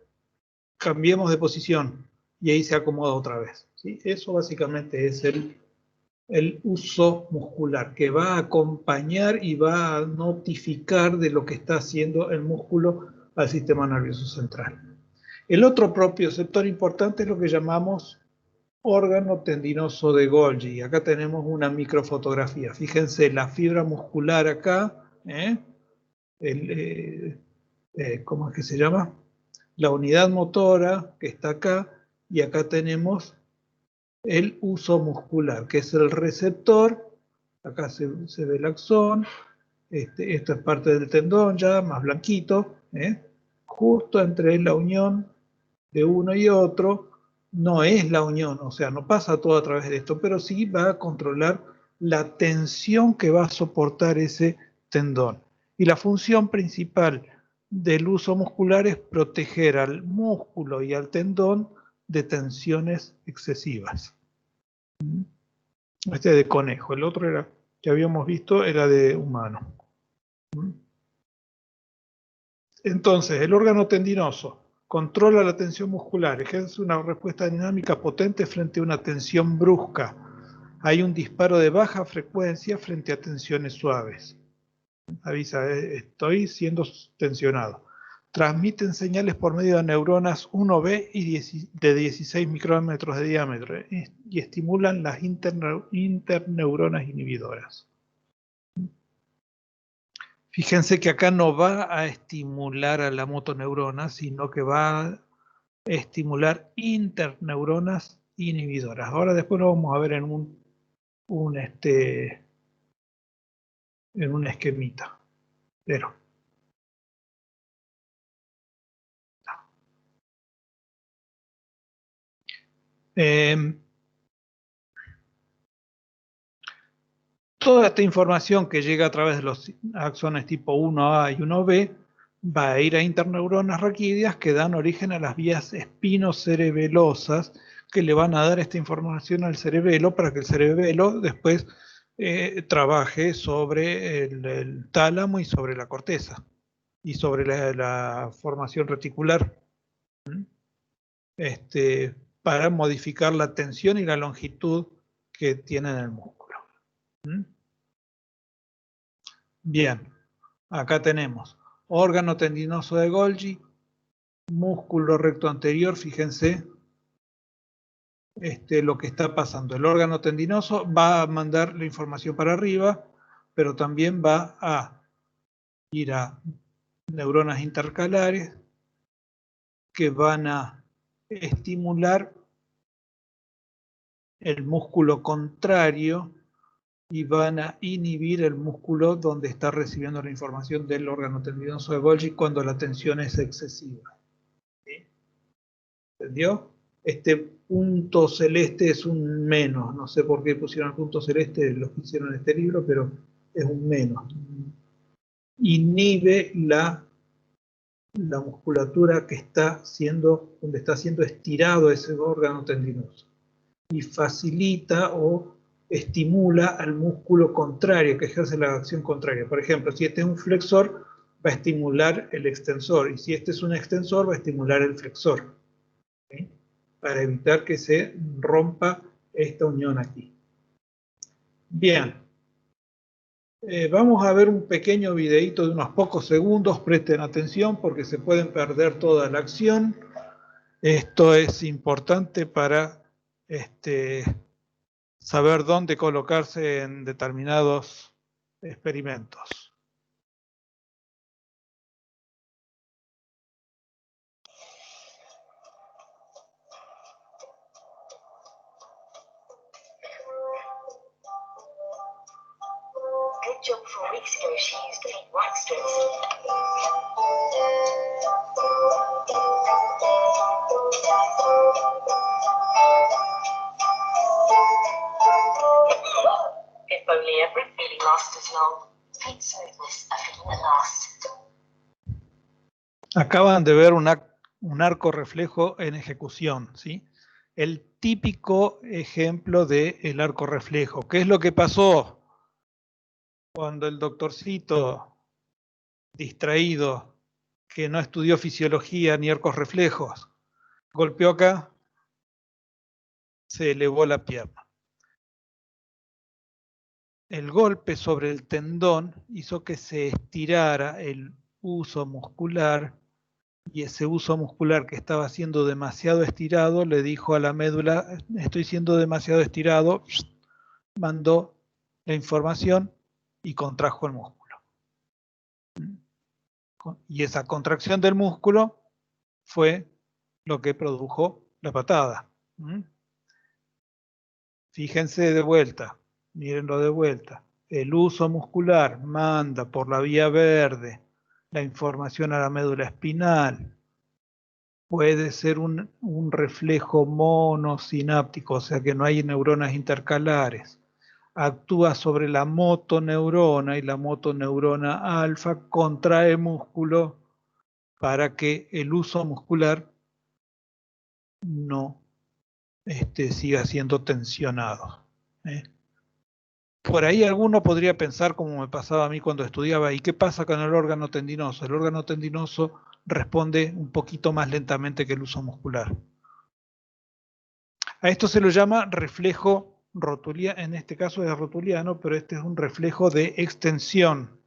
cambiemos de posición, y ahí se acomoda otra vez, ¿sí? Eso básicamente es el uso muscular, que va a acompañar y va a notificar de lo que está haciendo el músculo al sistema nervioso central. El otro propioceptor importante es lo que llamamos órgano tendinoso de Golgi. Acá tenemos una microfotografía. Fíjense la fibra muscular acá, ¿cómo es que se llama? La unidad motora que está acá, y acá tenemos el uso muscular, que es el receptor. Acá se ve el axón. Esto es parte del tendón ya, más blanquito, justo entre la unión de uno y otro. No es la unión, o sea, no pasa todo a través de esto, pero sí va a controlar la tensión que va a soportar ese tendón. Y la función principal del uso muscular es proteger al músculo y al tendón de tensiones excesivas. Este es de conejo, el otro que habíamos visto era de humano. Entonces, el órgano tendinoso controla la tensión muscular, ejerce una respuesta dinámica potente frente a una tensión brusca. Hay un disparo de baja frecuencia frente a tensiones suaves. Avisa, estoy siendo tensionado. Transmiten señales por medio de neuronas 1B de 16 micrómetros de diámetro y estimulan las interneuronas inhibidoras. Fíjense que acá no va a estimular a la motoneurona, sino que va a estimular interneuronas inhibidoras. Ahora después lo vamos a ver en un esquemita. Pero toda esta información que llega a través de los axones tipo 1A y 1B va a ir a interneuronas raquídeas que dan origen a las vías espinocerebelosas que le van a dar esta información al cerebelo para que el cerebelo después trabaje sobre el tálamo y sobre la corteza y sobre la formación reticular, para modificar la tensión y la longitud que tiene en el músculo. Bien, acá tenemos órgano tendinoso de Golgi, músculo recto anterior, fíjense lo que está pasando. El órgano tendinoso va a mandar la información para arriba, pero también va a ir a neuronas intercalares que van a estimular el músculo contrario y van a inhibir el músculo donde está recibiendo la información del órgano tendinoso de Golgi cuando la tensión es excesiva. ¿Sí? ¿Entendió? Este punto celeste es un menos. No sé por qué pusieron el punto celeste los que hicieron este libro, pero es un menos. Inhibe la musculatura que está siendo, donde está siendo estirado ese órgano tendinoso. Y facilita o estimula al músculo contrario, que ejerce la acción contraria. Por ejemplo, si este es un flexor, va a estimular el extensor. Y si este es un extensor, va a estimular el flexor. ¿Sí? Para evitar que se rompa esta unión aquí. Bien. Vamos a ver un pequeño videíto de unos pocos segundos. Presten atención porque se pueden perder toda la acción. Esto es importante para saber dónde colocarse en determinados experimentos. Good job 4 weeks ago she used feet wax strips. If only every feeling lasted as long. Feet smoothness, a feeling that lasts. Acaban de ver un arco reflejo en ejecución, ¿sí? El típico ejemplo del arco reflejo. ¿Qué es lo que pasó cuando el doctorcito distraído, que no estudió fisiología ni arcos reflejos, golpeó acá? Se elevó la pierna. El golpe sobre el tendón hizo que se estirara el uso muscular, y ese uso muscular que estaba siendo demasiado estirado le dijo a la médula: estoy siendo demasiado estirado, mandó la información y contrajo el músculo. Y esa contracción del músculo fue lo que produjo la patada. Fíjense de vuelta, mírenlo de vuelta. El uso muscular manda por la vía verde la información a la médula espinal. Puede ser un reflejo monosináptico, o sea que no hay neuronas intercalares. Actúa sobre la motoneurona y la motoneurona alfa contrae músculo para que el uso muscular no siga siendo tensionado. Por ahí alguno podría pensar, como me pasaba a mí cuando estudiaba, ¿y qué pasa con el órgano tendinoso? El órgano tendinoso responde un poquito más lentamente que el uso muscular. A esto se lo llama reflejo rotuliano, en este caso es rotuliano, pero este es un reflejo de extensión.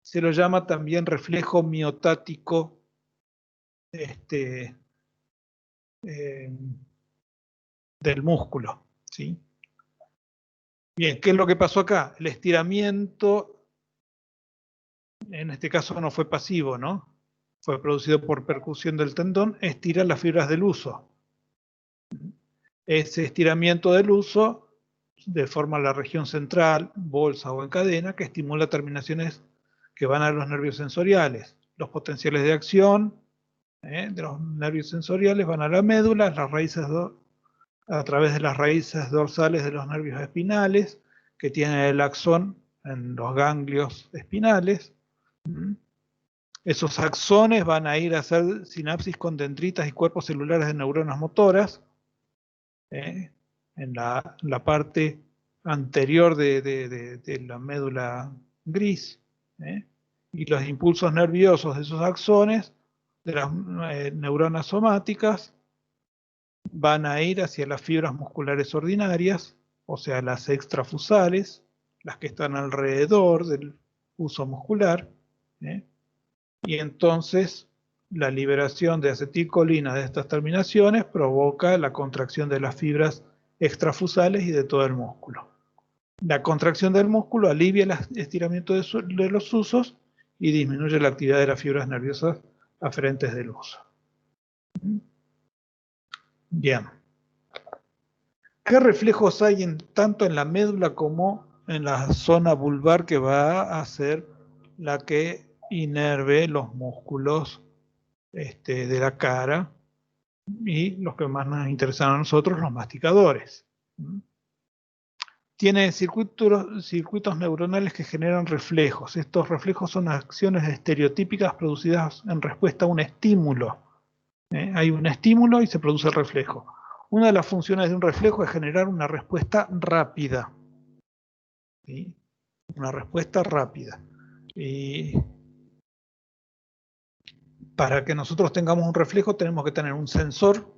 Se lo llama también reflejo miotático del músculo, ¿sí? Bien, ¿qué es lo que pasó acá? El estiramiento, en este caso no fue pasivo, ¿no? Fue producido por percusión del tendón, estira las fibras del uso. Ese estiramiento del uso deforma la región central, bolsa o en cadena, que estimula terminaciones que van a los nervios sensoriales. Los potenciales de acción de los nervios sensoriales van a la médula, las raíces a través de las raíces dorsales de los nervios espinales, que tienen el axón en los ganglios espinales. Esos axones van a ir a hacer sinapsis con dendritas y cuerpos celulares de neuronas motoras, en la parte anterior de la médula gris, y los impulsos nerviosos de esos axones, de las neuronas somáticas, van a ir hacia las fibras musculares ordinarias, o sea, las extrafusales, las que están alrededor del uso muscular, y entonces la liberación de acetilcolina de estas terminaciones provoca la contracción de las fibras extrafusales y de todo el músculo. La contracción del músculo alivia el estiramiento de los usos y disminuye la actividad de las fibras nerviosas aferentes del uso. Bien. ¿Qué reflejos hay tanto en la médula como en la zona vulvar que va a ser la que inerve los músculos de la cara y los que más nos interesan a nosotros, los masticadores? Tiene circuitos neuronales que generan reflejos. Estos reflejos son acciones estereotípicas producidas en respuesta a un estímulo. Hay un estímulo y se produce el reflejo. Una de las funciones de un reflejo es generar una respuesta rápida. ¿Sí? Una respuesta rápida. Y para que nosotros tengamos un reflejo tenemos que tener un sensor,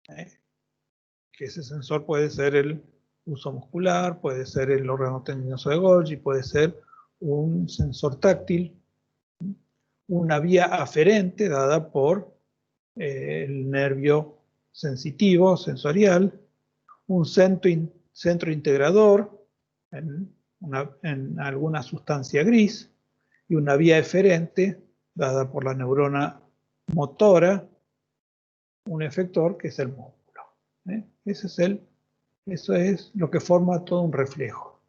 que ese sensor puede ser el uso muscular, puede ser el órgano tendinoso de Golgi, puede ser un sensor táctil, una vía aferente dada por el nervio sensitivo, sensorial, un centro integrador en alguna sustancia gris y una vía eferente dada por la neurona motora, un efector que es el músculo. Eso es lo que forma todo un reflejo.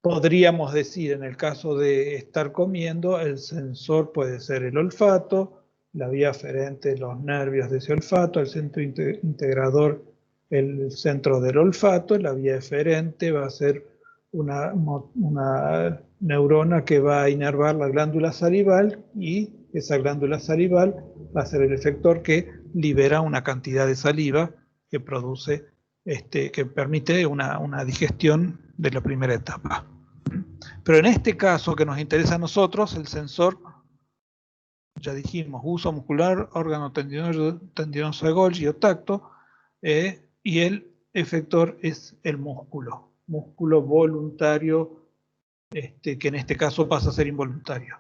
Podríamos decir, en el caso de estar comiendo, el sensor puede ser el olfato, la vía aferente los nervios de ese olfato, el centro integrador el centro del olfato, la vía eferente va a ser una neurona que va a inervar la glándula salival y esa glándula salival va a ser el efector que libera una cantidad de saliva que produce, que permite una digestión de la primera etapa. Pero en este caso que nos interesa a nosotros, el sensor, ya dijimos, uso muscular, órgano tendinoso de Golgi o tacto, y el efector es el músculo voluntario, que en este caso pasa a ser involuntario.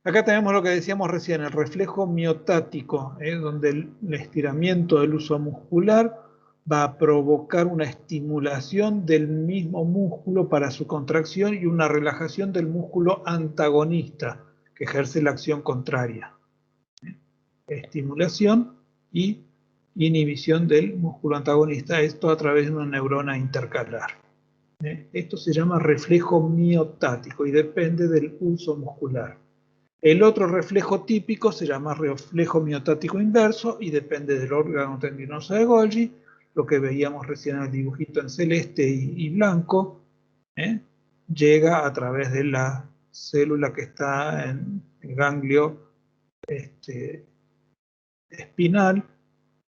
Acá tenemos lo que decíamos recién, el reflejo miotático, donde el estiramiento del uso muscular va a provocar una estimulación del mismo músculo para su contracción y una relajación del músculo antagonista, que ejerce la acción contraria. Estimulación y inhibición del músculo antagonista, esto a través de una neurona intercalar. Esto se llama reflejo miotático y depende del uso muscular. El otro reflejo típico se llama reflejo miotático inverso y depende del órgano tendinoso de Golgi, lo que veíamos recién en el dibujito en celeste y blanco, llega a través de la célula que está en el ganglio espinal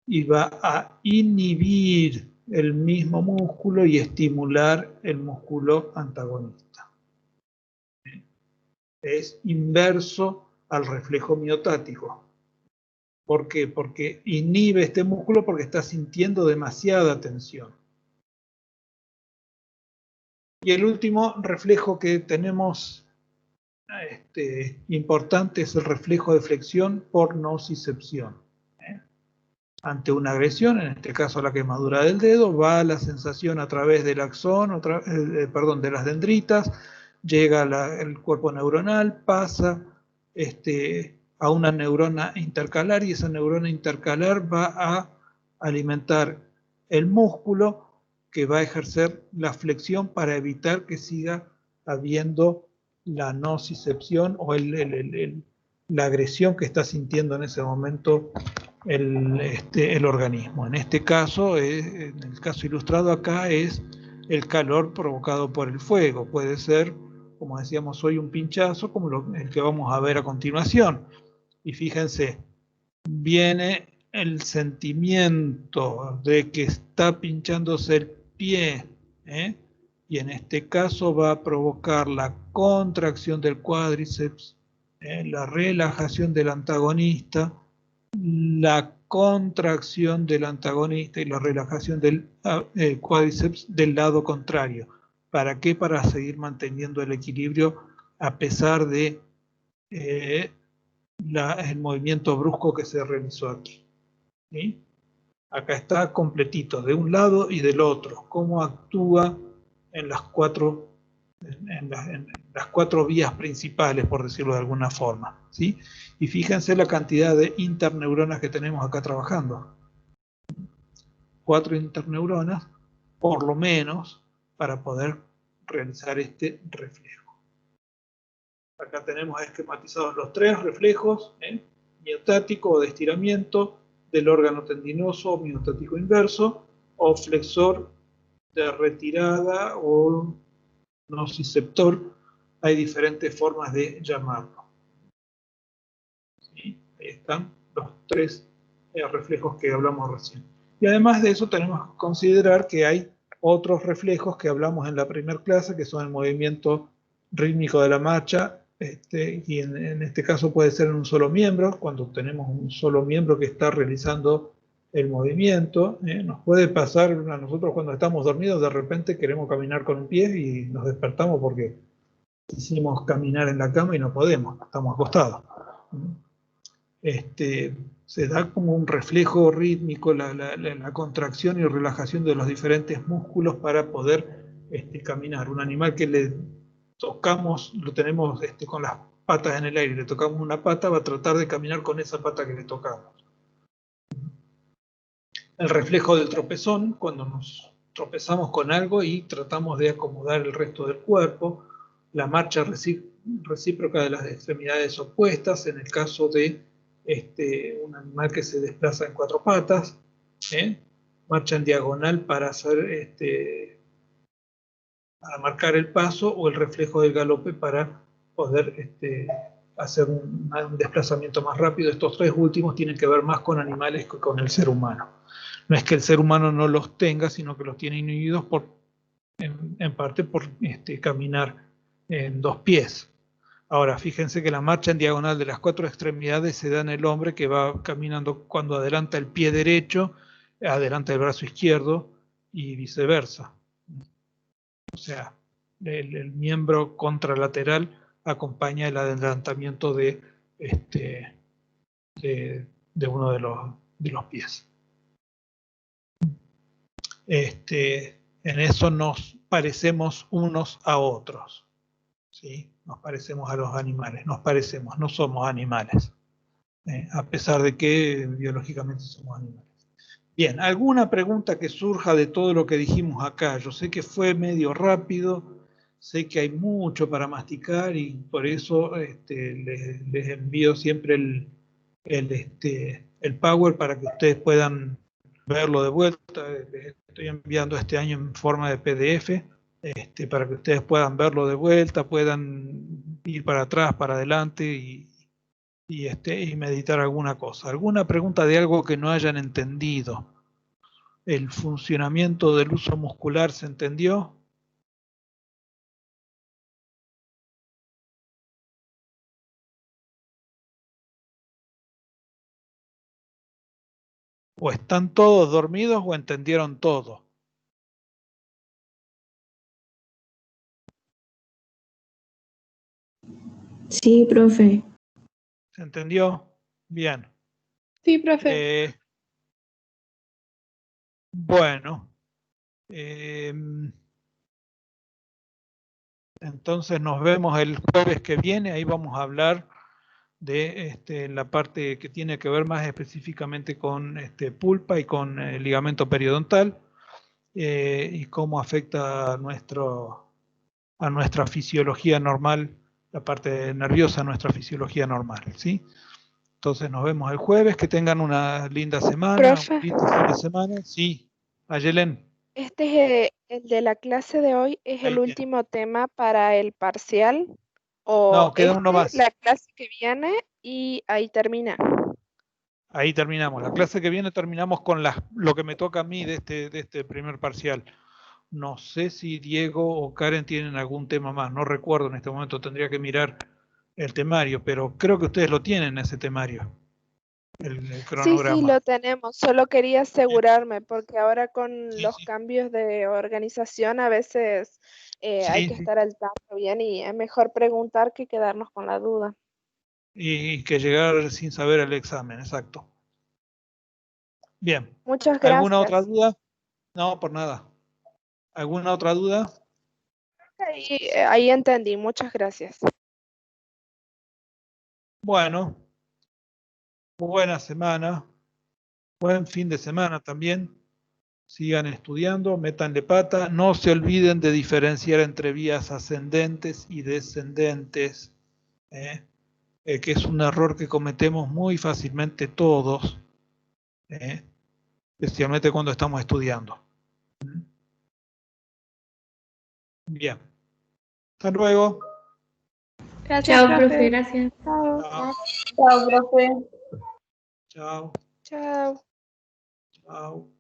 y va a inhibir el mismo músculo y estimular el músculo antagonista. Es inverso al reflejo miotático. ¿Por qué? Porque inhibe este músculo porque está sintiendo demasiada tensión. Y el último reflejo que tenemos importante es el reflejo de flexión por nocicepción. Ante una agresión, en este caso la quemadura del dedo, va la sensación a través del axón, de las dendritas, llega el cuerpo neuronal, pasa a una neurona intercalar y esa neurona intercalar va a alimentar el músculo que va a ejercer la flexión para evitar que siga habiendo la nocicepción o la agresión que está sintiendo en ese momento el organismo. En este caso, en el caso ilustrado acá, es el calor provocado por el fuego. Puede ser, como decíamos hoy, un pinchazo, como el que vamos a ver a continuación. Y fíjense, viene el sentimiento de que está pinchándose el pie, y en este caso va a provocar la contracción del cuádriceps, la relajación del antagonista, la contracción del antagonista y la relajación del cuádriceps del lado contrario. ¿Para qué? Para seguir manteniendo el equilibrio a pesar de el movimiento brusco que se realizó aquí. ¿Sí? Acá está completito, de un lado y del otro, cómo actúa en las cuatro vías principales, por decirlo de alguna forma. ¿Sí? Y fíjense la cantidad de interneuronas que tenemos acá trabajando. 4 interneuronas, por lo menos, para poder realizar este reflejo. Acá tenemos esquematizados los 3 reflejos, miotático o de estiramiento del órgano tendinoso, miotático inverso, o flexor de retirada o nociceptor. Hay diferentes formas de llamarlo. ¿Sí? Ahí están los 3 reflejos que hablamos recién. Y además de eso tenemos que considerar que hay otros reflejos que hablamos en la primera clase, que son el movimiento rítmico de la marcha, y en este caso puede ser en un solo miembro, cuando tenemos un solo miembro que está realizando el movimiento. Nos puede pasar a nosotros cuando estamos dormidos, de repente queremos caminar con un pie y nos despertamos porque quisimos caminar en la cama y no podemos, estamos acostados. Se da como un reflejo rítmico, la contracción y relajación de los diferentes músculos para poder caminar. Un animal que le tocamos, lo tenemos con las patas en el aire, le tocamos una pata, va a tratar de caminar con esa pata que le tocamos. El reflejo del tropezón, cuando nos tropezamos con algo y tratamos de acomodar el resto del cuerpo. La marcha recíproca de las extremidades opuestas, en el caso de un animal que se desplaza en 4 patas, marcha en diagonal para hacer para marcar el paso, o el reflejo del galope para poder hacer un desplazamiento más rápido. Estos 3 últimos tienen que ver más con animales que con el ser humano. No es que el ser humano no los tenga, sino que los tiene inhibidos en parte por caminar en 2 pies. Ahora, fíjense que la marcha en diagonal de las 4 extremidades se da en el hombre, que va caminando cuando adelanta el pie derecho, adelanta el brazo izquierdo y viceversa. O sea, el miembro contralateral acompaña el adelantamiento de uno de los pies. En eso nos parecemos unos a otros. ¿Sí? Nos parecemos a los animales, nos parecemos, no somos animales, a pesar de que biológicamente somos animales. Bien, ¿alguna pregunta que surja de todo lo que dijimos acá? Yo sé que fue medio rápido, sé que hay mucho para masticar y por eso les envío siempre el Power para que ustedes puedan verlo de vuelta. Les estoy enviando este año en forma de PDF. Para que ustedes puedan verlo de vuelta, puedan ir para atrás, para adelante y meditar alguna cosa. ¿Alguna pregunta de algo que no hayan entendido? ¿El funcionamiento del uso muscular se entendió? ¿O están todos dormidos o entendieron todo? Sí, profe. ¿Se entendió? Bien. Sí, profe. Bueno. Entonces nos vemos el jueves que viene. Ahí vamos a hablar de la parte que tiene que ver más específicamente con pulpa y con ligamento periodontal, y cómo afecta a nuestra fisiología normal, la parte nerviosa, a nuestra fisiología normal, ¿sí? Entonces nos vemos el jueves, que tengan una linda semana, Profe. un lindo fin de semana. Sí, Ayelen. Este es el de la clase de hoy, ¿es el último tema para el parcial? ¿O no, queda uno más? La clase que viene y ahí termina? Ahí terminamos. La clase que viene terminamos con lo que me toca a mí de este primer parcial. No sé si Diego o Karen tienen algún tema más. No recuerdo en este momento, tendría que mirar el temario, pero creo que ustedes lo tienen, ese temario. el Sí, cronograma. lo tenemos. Solo quería asegurarme porque ahora con Sí, los sí. cambios de organización a veces hay Sí, que sí. estar al tanto bien y es mejor preguntar que quedarnos con la duda. Y que llegar sin saber el examen, exacto. Bien. Muchas ¿Alguna otra gracias. duda? No, por nada. ¿Alguna otra duda? Ahí entendí. Muchas gracias. Bueno, buena semana, buen fin de semana también. Sigan estudiando, métanle pata. No se olviden de diferenciar entre vías ascendentes y descendentes, ¿eh? Que es un error que cometemos muy fácilmente todos, ¿eh? Especialmente cuando estamos estudiando. Bien. Hasta luego. Gracias, Chao, profe, profe. gracias. Chao. Chao. Chao, profe. Chao. Chao. Chao.